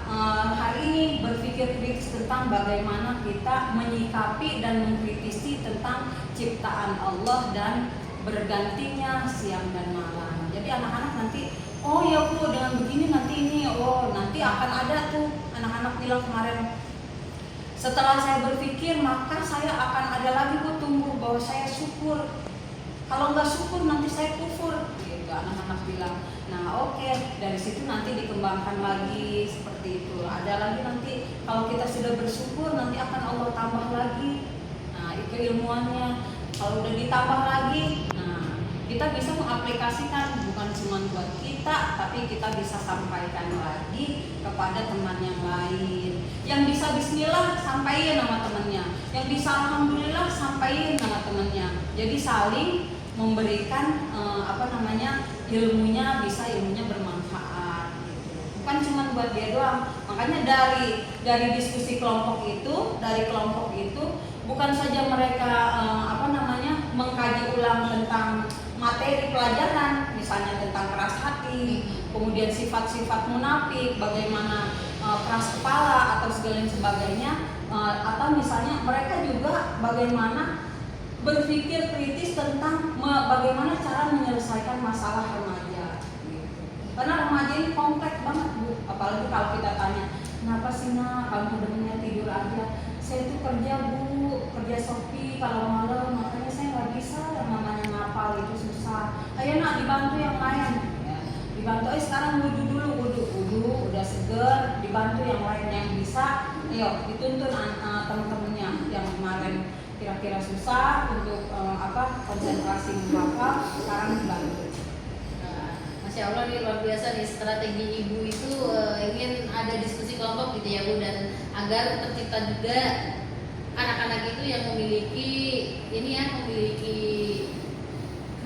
hari ini berpikir kritis tentang bagaimana kita menyikapi dan mengkritisi tentang ciptaan Allah dan bergantinya siang dan malam. Jadi anak-anak nanti, oh ya Bu, dengan begini nanti ini, oh nanti akan ada tuh. Anak-anak bilang kemarin, setelah saya berpikir maka saya akan ada lagi Bu tumbuh bahwa saya syukur. Kalau nggak syukur nanti saya kufur, gitu anak-anak bilang. Nah oke, dari situ nanti dikembangkan lagi seperti itu. Ada lagi nanti kalau kita sudah bersyukur nanti akan Allah tambah lagi. Nah itu ilmuannya. Kalau udah ditambah lagi, nah kita bisa mengaplikasikan bukan cuma buat kita, tapi kita bisa sampaikan lagi kepada teman yang lain. Yang bisa Bismillah sampaikan nama temannya, yang bisa Alhamdulillah sampaikan nama temannya. Jadi saling memberikan ilmunya bermanfaat. bukan cuma buat dia doang. Makanya dari diskusi kelompok itu bukan saja mereka mengkaji ulang tentang materi pelajaran, misalnya tentang keras hati, kemudian sifat-sifat munafik, bagaimana keras kepala atau segala sebagainya, atau misalnya mereka juga bagaimana berpikir kritis tentang bagaimana cara menyelesaikan masalah remaja. Karena remaja ini kompleks banget Bu, apalagi kalau kita tanya, kenapa sih nak kamu demennya tidur aja? Saya itu kerja Bu, kerja Shopee kalau malam, makanya saya nggak bisa yang namanya ngapal itu susah. Ayo nak dibantu yang lain, ya. Dibantu, sekarang wudhu, udah seger, dibantu yang lain yang bisa. Ayo dituntun teman-temannya yang kemarin kira-kira susah untuk konsentrasi membaca, sekarang dibantu. Masya Allah nih, luar biasa nih strategi ibu itu ingin ada diskusi kelompok gitu ya Bu, dan agar tercipta juga anak-anak itu yang memiliki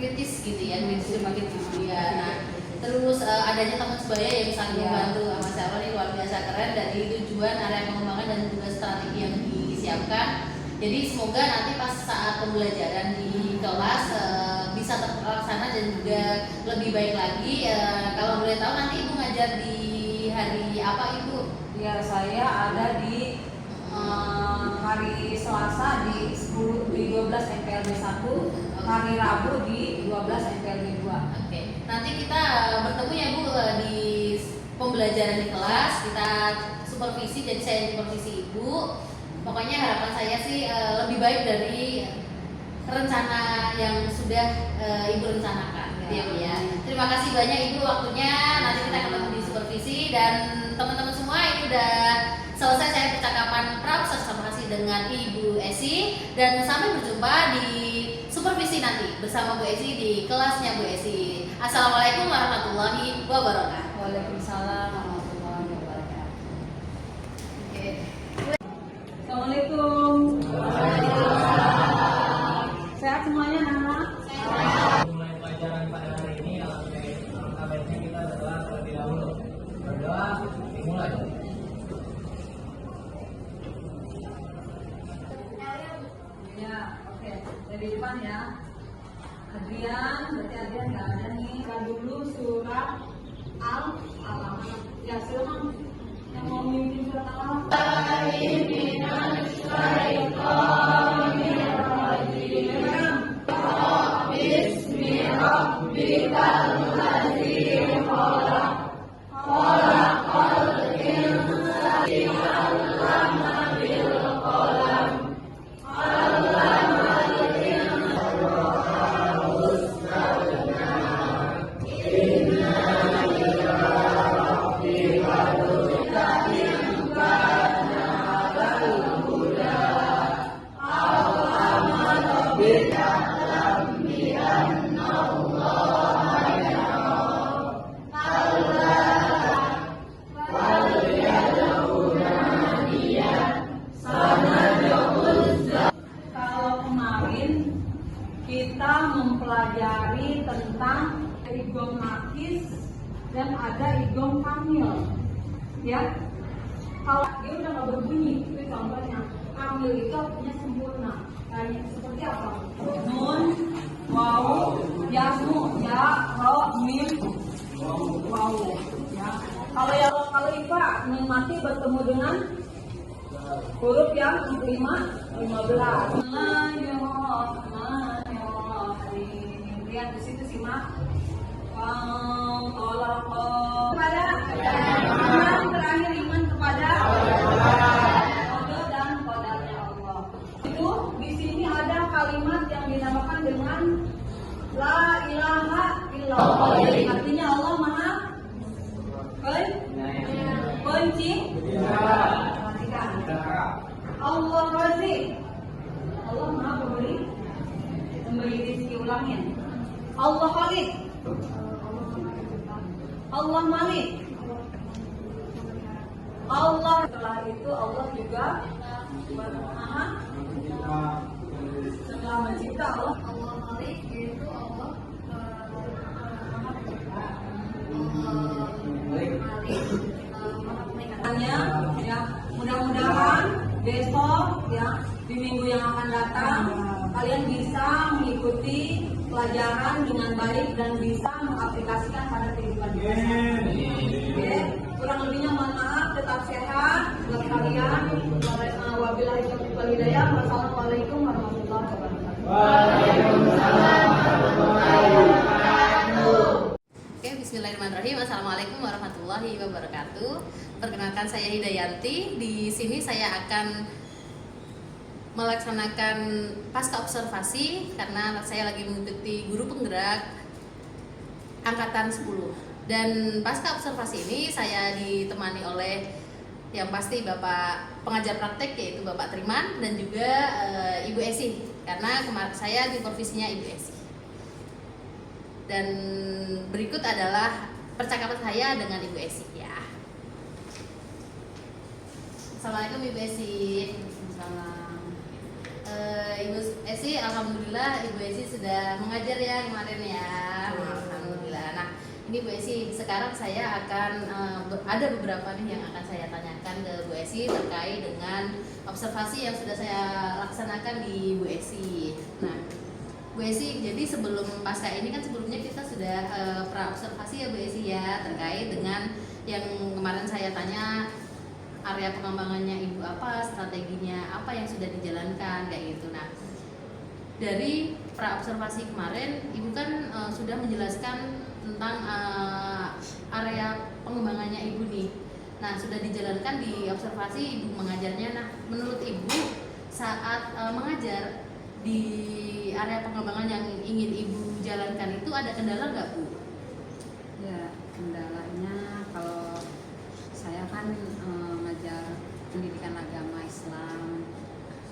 kritis gitu ya, kritis dia. Nah, terus adanya teman sebaya yang saling membantu. Masya Allah nih, luar biasa keren dari tujuan area pengembangan dan juga strategi yang disiapkan. Jadi semoga nanti pas saat pembelajaran di kelas bisa terlaksana dan juga lebih baik lagi. Kalau boleh tahu nanti Ibu ngajar di hari apa Ibu? Ya, saya ada di hari Selasa di 12 MPLB 1, hari Rabu di 12 MPLB 2. Oke. Nanti kita bertemu ya Bu di pembelajaran di kelas, kita supervisi, jadi saya supervisi Ibu. Pokoknya harapan saya sih lebih baik dari rencana yang sudah Ibu rencanakan gitu ya Bu ya. Terima kasih banyak Ibu waktunya. Nanti kita ketemu di supervisi, dan teman-teman semua itu udah selesai saya percakapan terima kasih dengan Ibu Esi, dan sampai berjumpa di supervisi nanti bersama Bu Esi di kelasnya Bu Esi. Assalamualaikum warahmatullahi wabarakatuh. Waalaikumsalam warahmatullahi wabarakatuh. Oke. Assalamualaikum. Sehat semuanya anak-anak? Mulai pelajaran pada hari ini, alangkah baiknya kita berdoa terlebih dahulu. Berdoa dimulai. Ya, oke. Dari depan ya. Adrian, berarti Adrian nggak ada nih. Kita dulu surat Al-Alaq. Ya, silakan. Yang mau memimpin surat Al-Alaq. Kalau kemarin kita mempelajari tentang idgham nakis dan ada idgham kamil, ya. Kalau dia udah nggak berbunyi, itu contohnya. Kamil itu artinya sempurna. Kayak seperti apa? Nun, waw, yasmu, ya, ro, mim, waw, ya. Kalau IPA nun mati bertemu dengan huruf yang 15. Bismillahirrahmanirrahim. Lihat di situ simak. Kepada terakhir iman kepada Allah dan qadarnya Allah. Itu di sini ada kalimat yang dinamakan dengan la ilaha illallah. Artinya Allah Maha Perhatikan. Allah Razik. Allah Maha memberi rezeki, ulangnya. Allah Khalik. Allah Malik. Allah, setelah itu Allah juga setelah mencipta Allah Malik yaitu Allah Malik. pelajaran dengan baik dan bisa mengaplikasikan pada kehidupan kita sehari-hari. Oke, kurang lebihnya mohon maaf, tetap sehat buat kalian. Wabillahi taufiq wal hidayah. Wassalamualaikum warahmatullahi wabarakatuh. Waalaikumsalam warahmatullahi wabarakatuh. Oke, bismillahirrahmanirrahim. Assalamualaikum warahmatullahi wabarakatuh. Perkenalkan, saya Hidayanti. Di sini saya akan melaksanakan pasca observasi karena saya lagi mengikuti guru penggerak angkatan 10. Dan pasca observasi ini saya ditemani oleh yang pasti Bapak pengajar praktek, yaitu Bapak Triman, dan juga Ibu Esi, karena kemarin saya di provisinya Ibu Esi. Dan berikut adalah percakapan saya dengan Ibu Esi ya. Assalamualaikum Ibu Esi. Salam. Ibu Esi, alhamdulillah Ibu Esi sudah mengajar ya kemarin ya. Alhamdulillah. Nah, ini Bu Esi, sekarang saya akan ada beberapa nih yang akan saya tanyakan ke Bu Esi terkait dengan observasi yang sudah saya laksanakan di Bu Esi. Nah, Bu Esi, jadi sebelum pasca ini kan sebelumnya kita sudah pra observasi ya Bu Esi ya, terkait dengan yang kemarin saya tanya area pengembangannya Ibu apa, strateginya apa yang sudah dijalankan kayak gitu. Nah, dari pra observasi kemarin Ibu kan sudah menjelaskan tentang area pengembangannya Ibu nih. Nah, sudah dijalankan di observasi Ibu mengajarnya. Nah, menurut Ibu saat mengajar di area pengembangan yang ingin Ibu jalankan itu ada kendala nggak Bu? Ya, kendalanya kalau saya kan ngajar pendidikan agama Islam.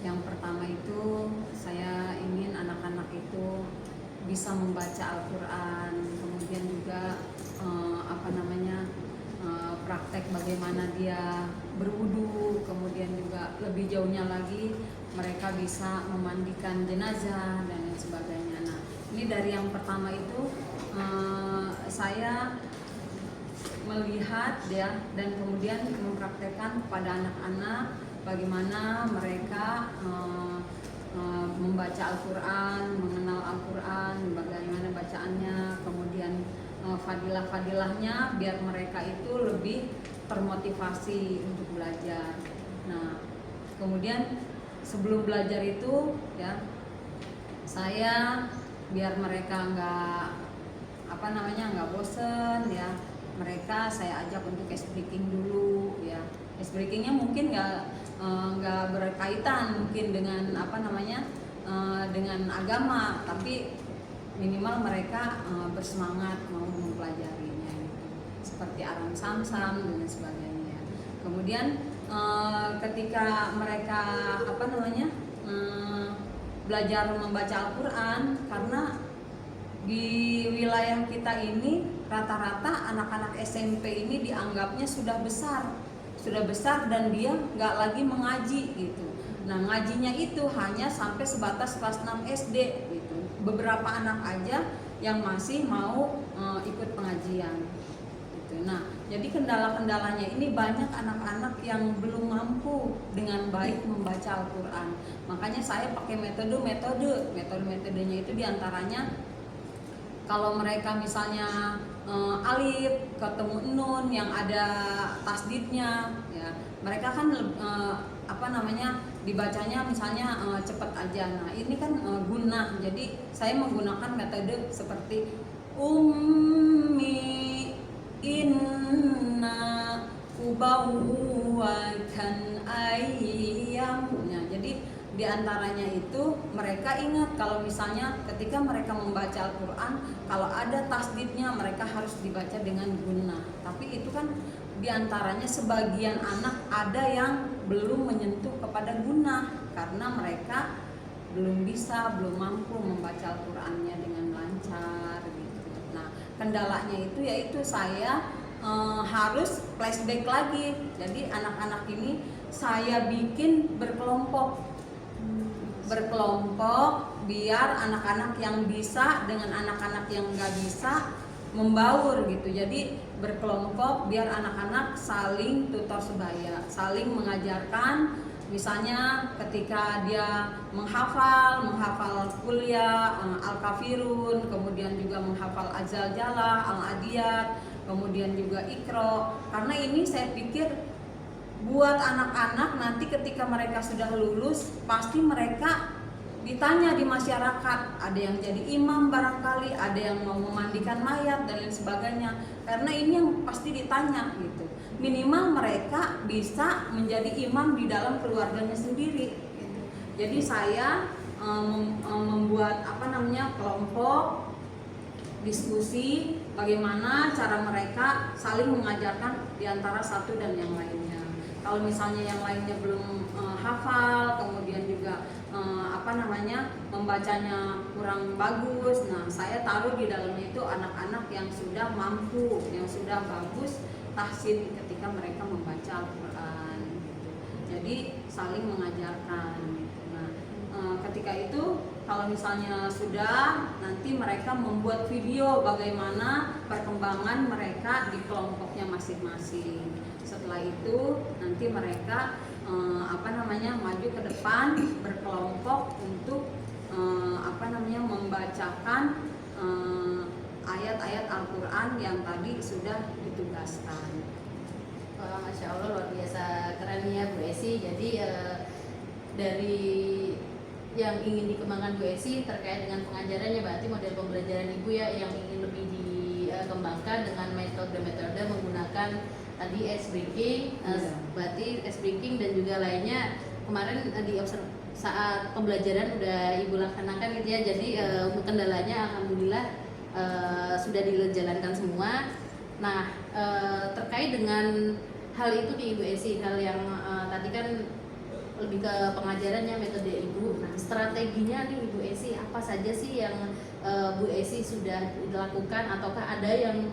Yang pertama itu saya ingin anak-anak itu bisa membaca Al-Quran, kemudian juga praktek bagaimana dia berwudu, kemudian juga lebih jauhnya lagi mereka bisa memandikan jenazah dan lain sebagainya. Nah, ini dari yang pertama itu saya melihat ya, dan kemudian mempraktekkan kepada anak-anak bagaimana mereka membaca Al-Quran, mengenal Al-Quran, bagaimana bacaannya, kemudian fadilah-fadilahnya biar mereka itu lebih termotivasi untuk belajar. Nah, kemudian sebelum belajar itu ya, saya biar mereka nggak bosen ya, mereka saya ajak untuk ice breaking dulu ya. Ice breakingnya mungkin nggak berkaitan mungkin dengan dengan agama, tapi minimal mereka bersemangat mau mempelajarinya gitu. Seperti aram samsam dan sebagainya. Kemudian ketika mereka belajar membaca Al-Quran, karena di wilayah kita ini rata-rata anak-anak SMP ini dianggapnya sudah besar dan dia nggak lagi mengaji gitu. Nah, ngajinya itu hanya sampai sebatas kelas 6 SD gitu. Beberapa anak aja yang masih mau ikut pengajian gitu. Nah, jadi kendala-kendalanya ini banyak anak-anak yang belum mampu dengan baik membaca Al-Quran. Makanya saya pakai metodenya itu diantaranya kalau mereka misalnya alif ketemu nun yang ada tasdidnya ya, mereka kan dibacanya misalnya cepat aja. Nah, ini kan gunnah. Jadi saya menggunakan metode seperti ummi inna ubawwakan ayyam. Nah, jadi diantaranya itu mereka ingat kalau misalnya ketika mereka membaca Al-Quran, kalau ada tasdidnya mereka harus dibaca dengan gunnah. Tapi itu kan diantaranya sebagian anak ada yang belum menyentuh kepada gunnah karena mereka belum mampu membaca Al-Qurannya dengan lancar gitu. Nah, kendalanya itu yaitu saya harus flashback lagi. Jadi anak-anak ini saya bikin berkelompok biar anak-anak yang bisa dengan anak-anak yang nggak bisa membaur gitu. Jadi berkelompok biar anak-anak saling tutor sebaya, saling mengajarkan Misalnya ketika dia menghafal kuliah Al-Kafirun, kemudian juga menghafal Az-Zalzalah, Al-Adiyat, kemudian juga Iqra. Karena ini saya pikir buat anak-anak nanti ketika mereka sudah lulus pasti mereka ditanya di masyarakat, ada yang jadi imam barangkali, ada yang mau memandikan mayat dan lain sebagainya. Karena ini yang pasti ditanya gitu. Minimal mereka bisa menjadi imam di dalam keluarganya sendiri gitu. Jadi saya membuat kelompok diskusi bagaimana cara mereka saling mengajarkan di antara satu dan yang lainnya. Kalau misalnya yang lainnya belum hafal, kemudian juga membacanya kurang bagus, nah saya taruh di dalamnya itu anak-anak yang sudah mampu, yang sudah bagus tahsin ketika mereka membaca Al-Quran gitu. Jadi saling mengajarkan gitu. Nah ketika itu kalau misalnya sudah, nanti mereka membuat video bagaimana perkembangan mereka di kelompoknya masing-masing. Setelah itu nanti mereka maju ke depan berkelompok untuk membacakan ayat-ayat Al-Quran yang tadi sudah ditugaskan. Masya Allah, luar biasa keren ya Bu Esi. Jadi dari yang ingin dikembangkan Bu Esi terkait dengan pengajarannya, berarti model pembelajaran Ibu ya yang ingin lebih dikembangkan dengan metode-metode menggunakan tadi ice breaking, berarti ice breaking dan juga lainnya. Kemarin saat pembelajaran udah Ibu laksanakan gitu ya. Jadi untuk kendalanya alhamdulillah sudah dijalankan semua. Nah terkait dengan hal itu nih Ibu Esi, hal yang tadi kan lebih ke pengajarannya, metode Ibu. Nah strateginya nih Ibu Esi apa saja sih yang Bu Esi sudah dilakukan, ataukah ada yang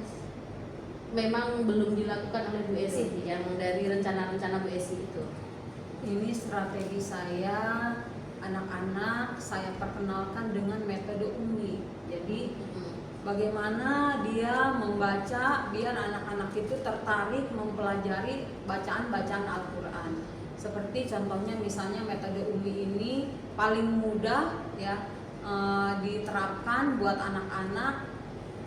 memang belum dilakukan oleh Bu Esi yang dari rencana-rencana Bu Esi itu? Ini strategi saya, anak-anak saya perkenalkan dengan metode Umi. Jadi bagaimana dia membaca biar anak-anak itu tertarik mempelajari bacaan-bacaan Al-Quran. Seperti contohnya misalnya metode Umi ini paling mudah ya diterapkan buat anak-anak.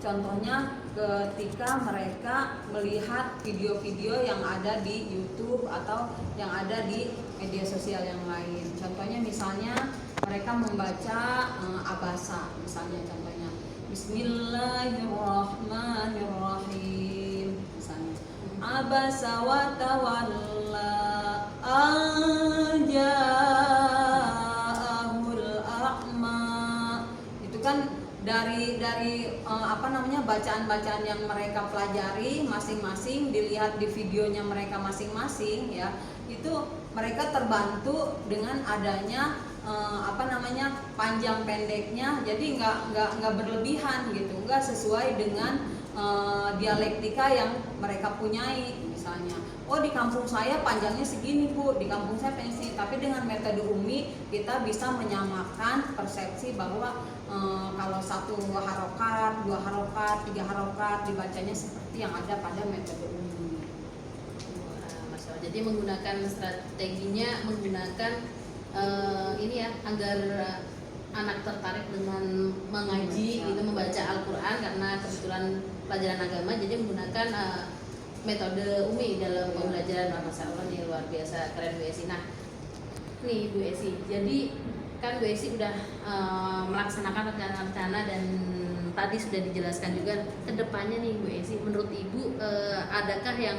Contohnya ketika mereka melihat video-video yang ada di YouTube atau yang ada di media sosial yang lain. Contohnya misalnya mereka membaca Abasa, misalnya contohnya Bismillahirrahmanirrahim, misalnya Abasa wa tawalla aja'ahul a'ma. Itu kan dari bacaan-bacaan yang mereka pelajari masing-masing, dilihat di videonya mereka masing-masing ya, itu mereka terbantu dengan adanya panjang pendeknya. Jadi nggak berlebihan gitu, nggak sesuai dengan dialektika yang mereka punyai. Misalnya, oh di kampung saya panjangnya segini Bu, di kampung saya pensi. Tapi dengan metode Umi kita bisa menyamakan persepsi bahwa kalau satu harokat, 2 harokat, 3 harokat dibacanya seperti yang ada pada metode Umi. Jadi menggunakan strateginya, menggunakan ini ya agar anak tertarik dengan mengaji gitu, membaca Al-Quran karena kebetulan pelajaran agama. Jadi menggunakan metode Umi dalam pembelajaran. Masya Allah nih, luar biasa keren Bu Esi. Nah nih Bu Esi, jadi kan Bu Esi udah melaksanakan rencana-rencana dan tadi sudah dijelaskan juga kedepannya nih Bu Esi, menurut Ibu adakah yang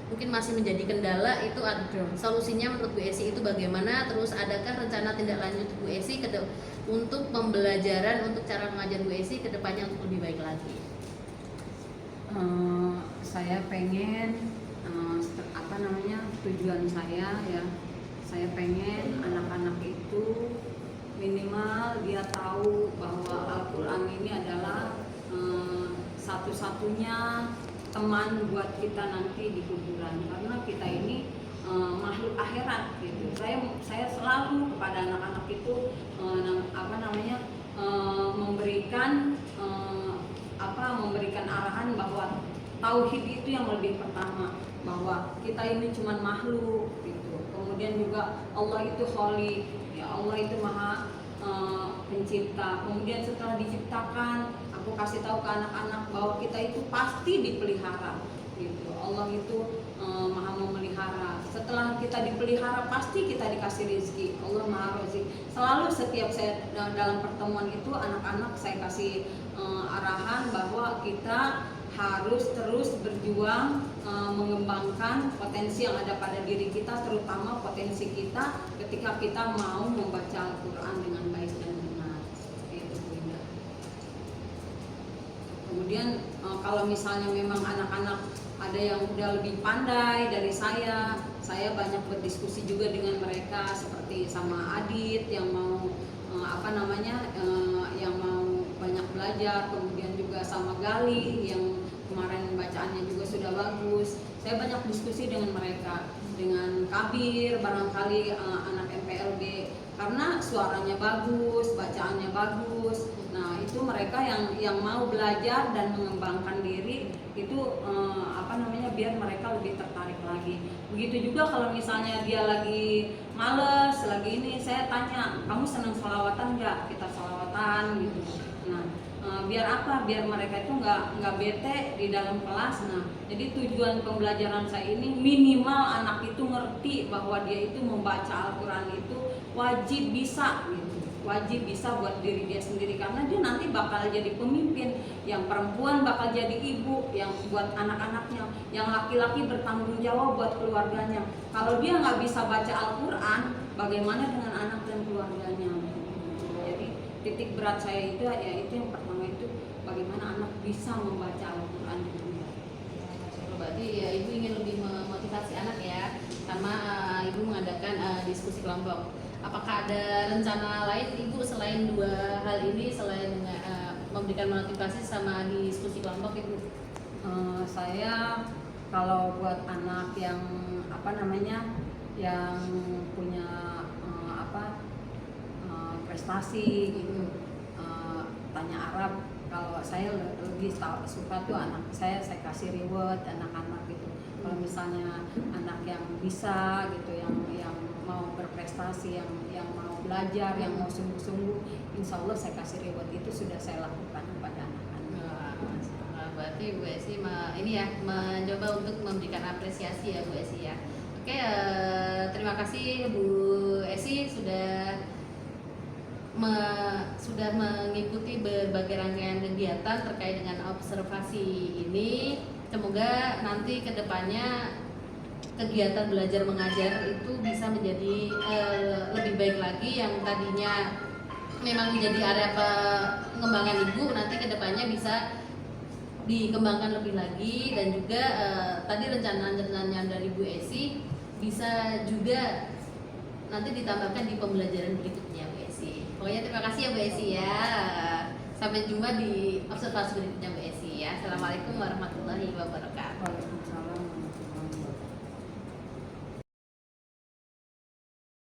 mungkin masih menjadi kendala, itu ada solusinya menurut Bu Esi itu bagaimana? Terus adakah rencana tindak lanjut Bu Esi untuk pembelajaran, untuk cara mengajar Bu Esi kedepannya untuk lebih baik lagi? Saya pengen tujuan saya ya, saya pengen anak-anak itu minimal dia tahu bahwa Al-Quran ini adalah satu-satunya teman buat kita nanti di kuburan, karena kita ini makhluk akhirat gitu. Saya selalu kepada anak-anak itu memberikan arahan bahwa tauhid itu yang lebih pertama, bahwa kita ini cuma makhluk gitu. kemudian juga Allah itu Khaliq, ya Allah itu Maha Pencipta. Kemudian setelah diciptakan, aku kasih tahu ke anak-anak bahwa kita itu pasti dipelihara, gitu. Allah itu Maha memelihara. Setelah kita dipelihara, pasti kita dikasih rezeki. Allah Maha Razik. Selalu setiap saya dalam pertemuan itu anak-anak saya kasih arahan bahwa kita harus terus berjuang mengembangkan potensi yang ada pada diri kita, terutama potensi kita ketika kita mau membaca Al-Quran dengan baik dan benar. Itu Bunda. Kemudian kalau misalnya memang anak-anak ada yang udah lebih pandai dari saya banyak berdiskusi juga dengan mereka, seperti sama Adit yang mau yang mau banyak belajar, kemudian juga sama Gali yang kemarin bacaannya juga sudah bagus. Saya banyak diskusi dengan mereka, dengan Kabir barangkali anak MPLB, karena suaranya bagus, bacaannya bagus. Nah itu mereka yang mau belajar dan mengembangkan diri itu biar mereka lebih tertarik lagi. Begitu juga kalau misalnya dia lagi males, lagi ini, saya tanya, kamu senang sholawatan nggak? Kita sholawatan gitu. Nah biar apa? Biar mereka itu nggak bete di dalam kelas. Nah jadi tujuan pembelajaran saya ini minimal anak itu ngerti bahwa dia itu membaca Al-Quran itu wajib bisa gitu. Wajib bisa buat diri dia sendiri, karena dia nanti bakal jadi pemimpin. Yang perempuan bakal jadi ibu, yang buat anak-anaknya, yang laki-laki bertanggung jawab buat keluarganya. Kalau dia nggak bisa baca Al-Quran, bagaimana dengan anak dan keluarganya? Jadi titik berat saya itu ya itu yang pertama itu bagaimana anak bisa membaca Al-Quran. Berarti ya ibu ingin lebih memotivasi anak ya, sama ibu mengadakan diskusi kelompok. Apakah ada rencana lain ibu selain dua hal ini, selain memberikan motivasi sama diskusi kelompok ibu? Saya kalau buat anak yang yang punya prestasi gitu, tanya Arab, kalau saya lebih suka tuh anak saya kasih reward anak-anak gitu. Kalau misalnya anak yang bisa gitu, yang mau berprestasi, yang mau belajar, yang mau sungguh-sungguh, insya Allah saya kasih reward. Itu sudah saya lakukan kepada anak-anak. Berarti Bu Esi ini ya mencoba untuk memberikan apresiasi ya Bu Esi ya. Oke, terima kasih Bu Esi sudah mengikuti berbagai rangkaian kegiatan terkait dengan observasi ini. Semoga nanti kedepannya kegiatan belajar mengajar itu bisa menjadi lebih baik lagi. Yang tadinya memang menjadi area pengembangan ibu, nanti kedepannya bisa dikembangkan lebih lagi. Dan juga tadi rencana-rencananya dari Bu Esi bisa juga nanti ditambahkan di pembelajaran berikutnya Bu Esi. Pokoknya terima kasih ya Bu Esi ya. Sampai jumpa di observasi berikutnya Bu Esi ya. Assalamualaikum warahmatullahi wabarakatuh.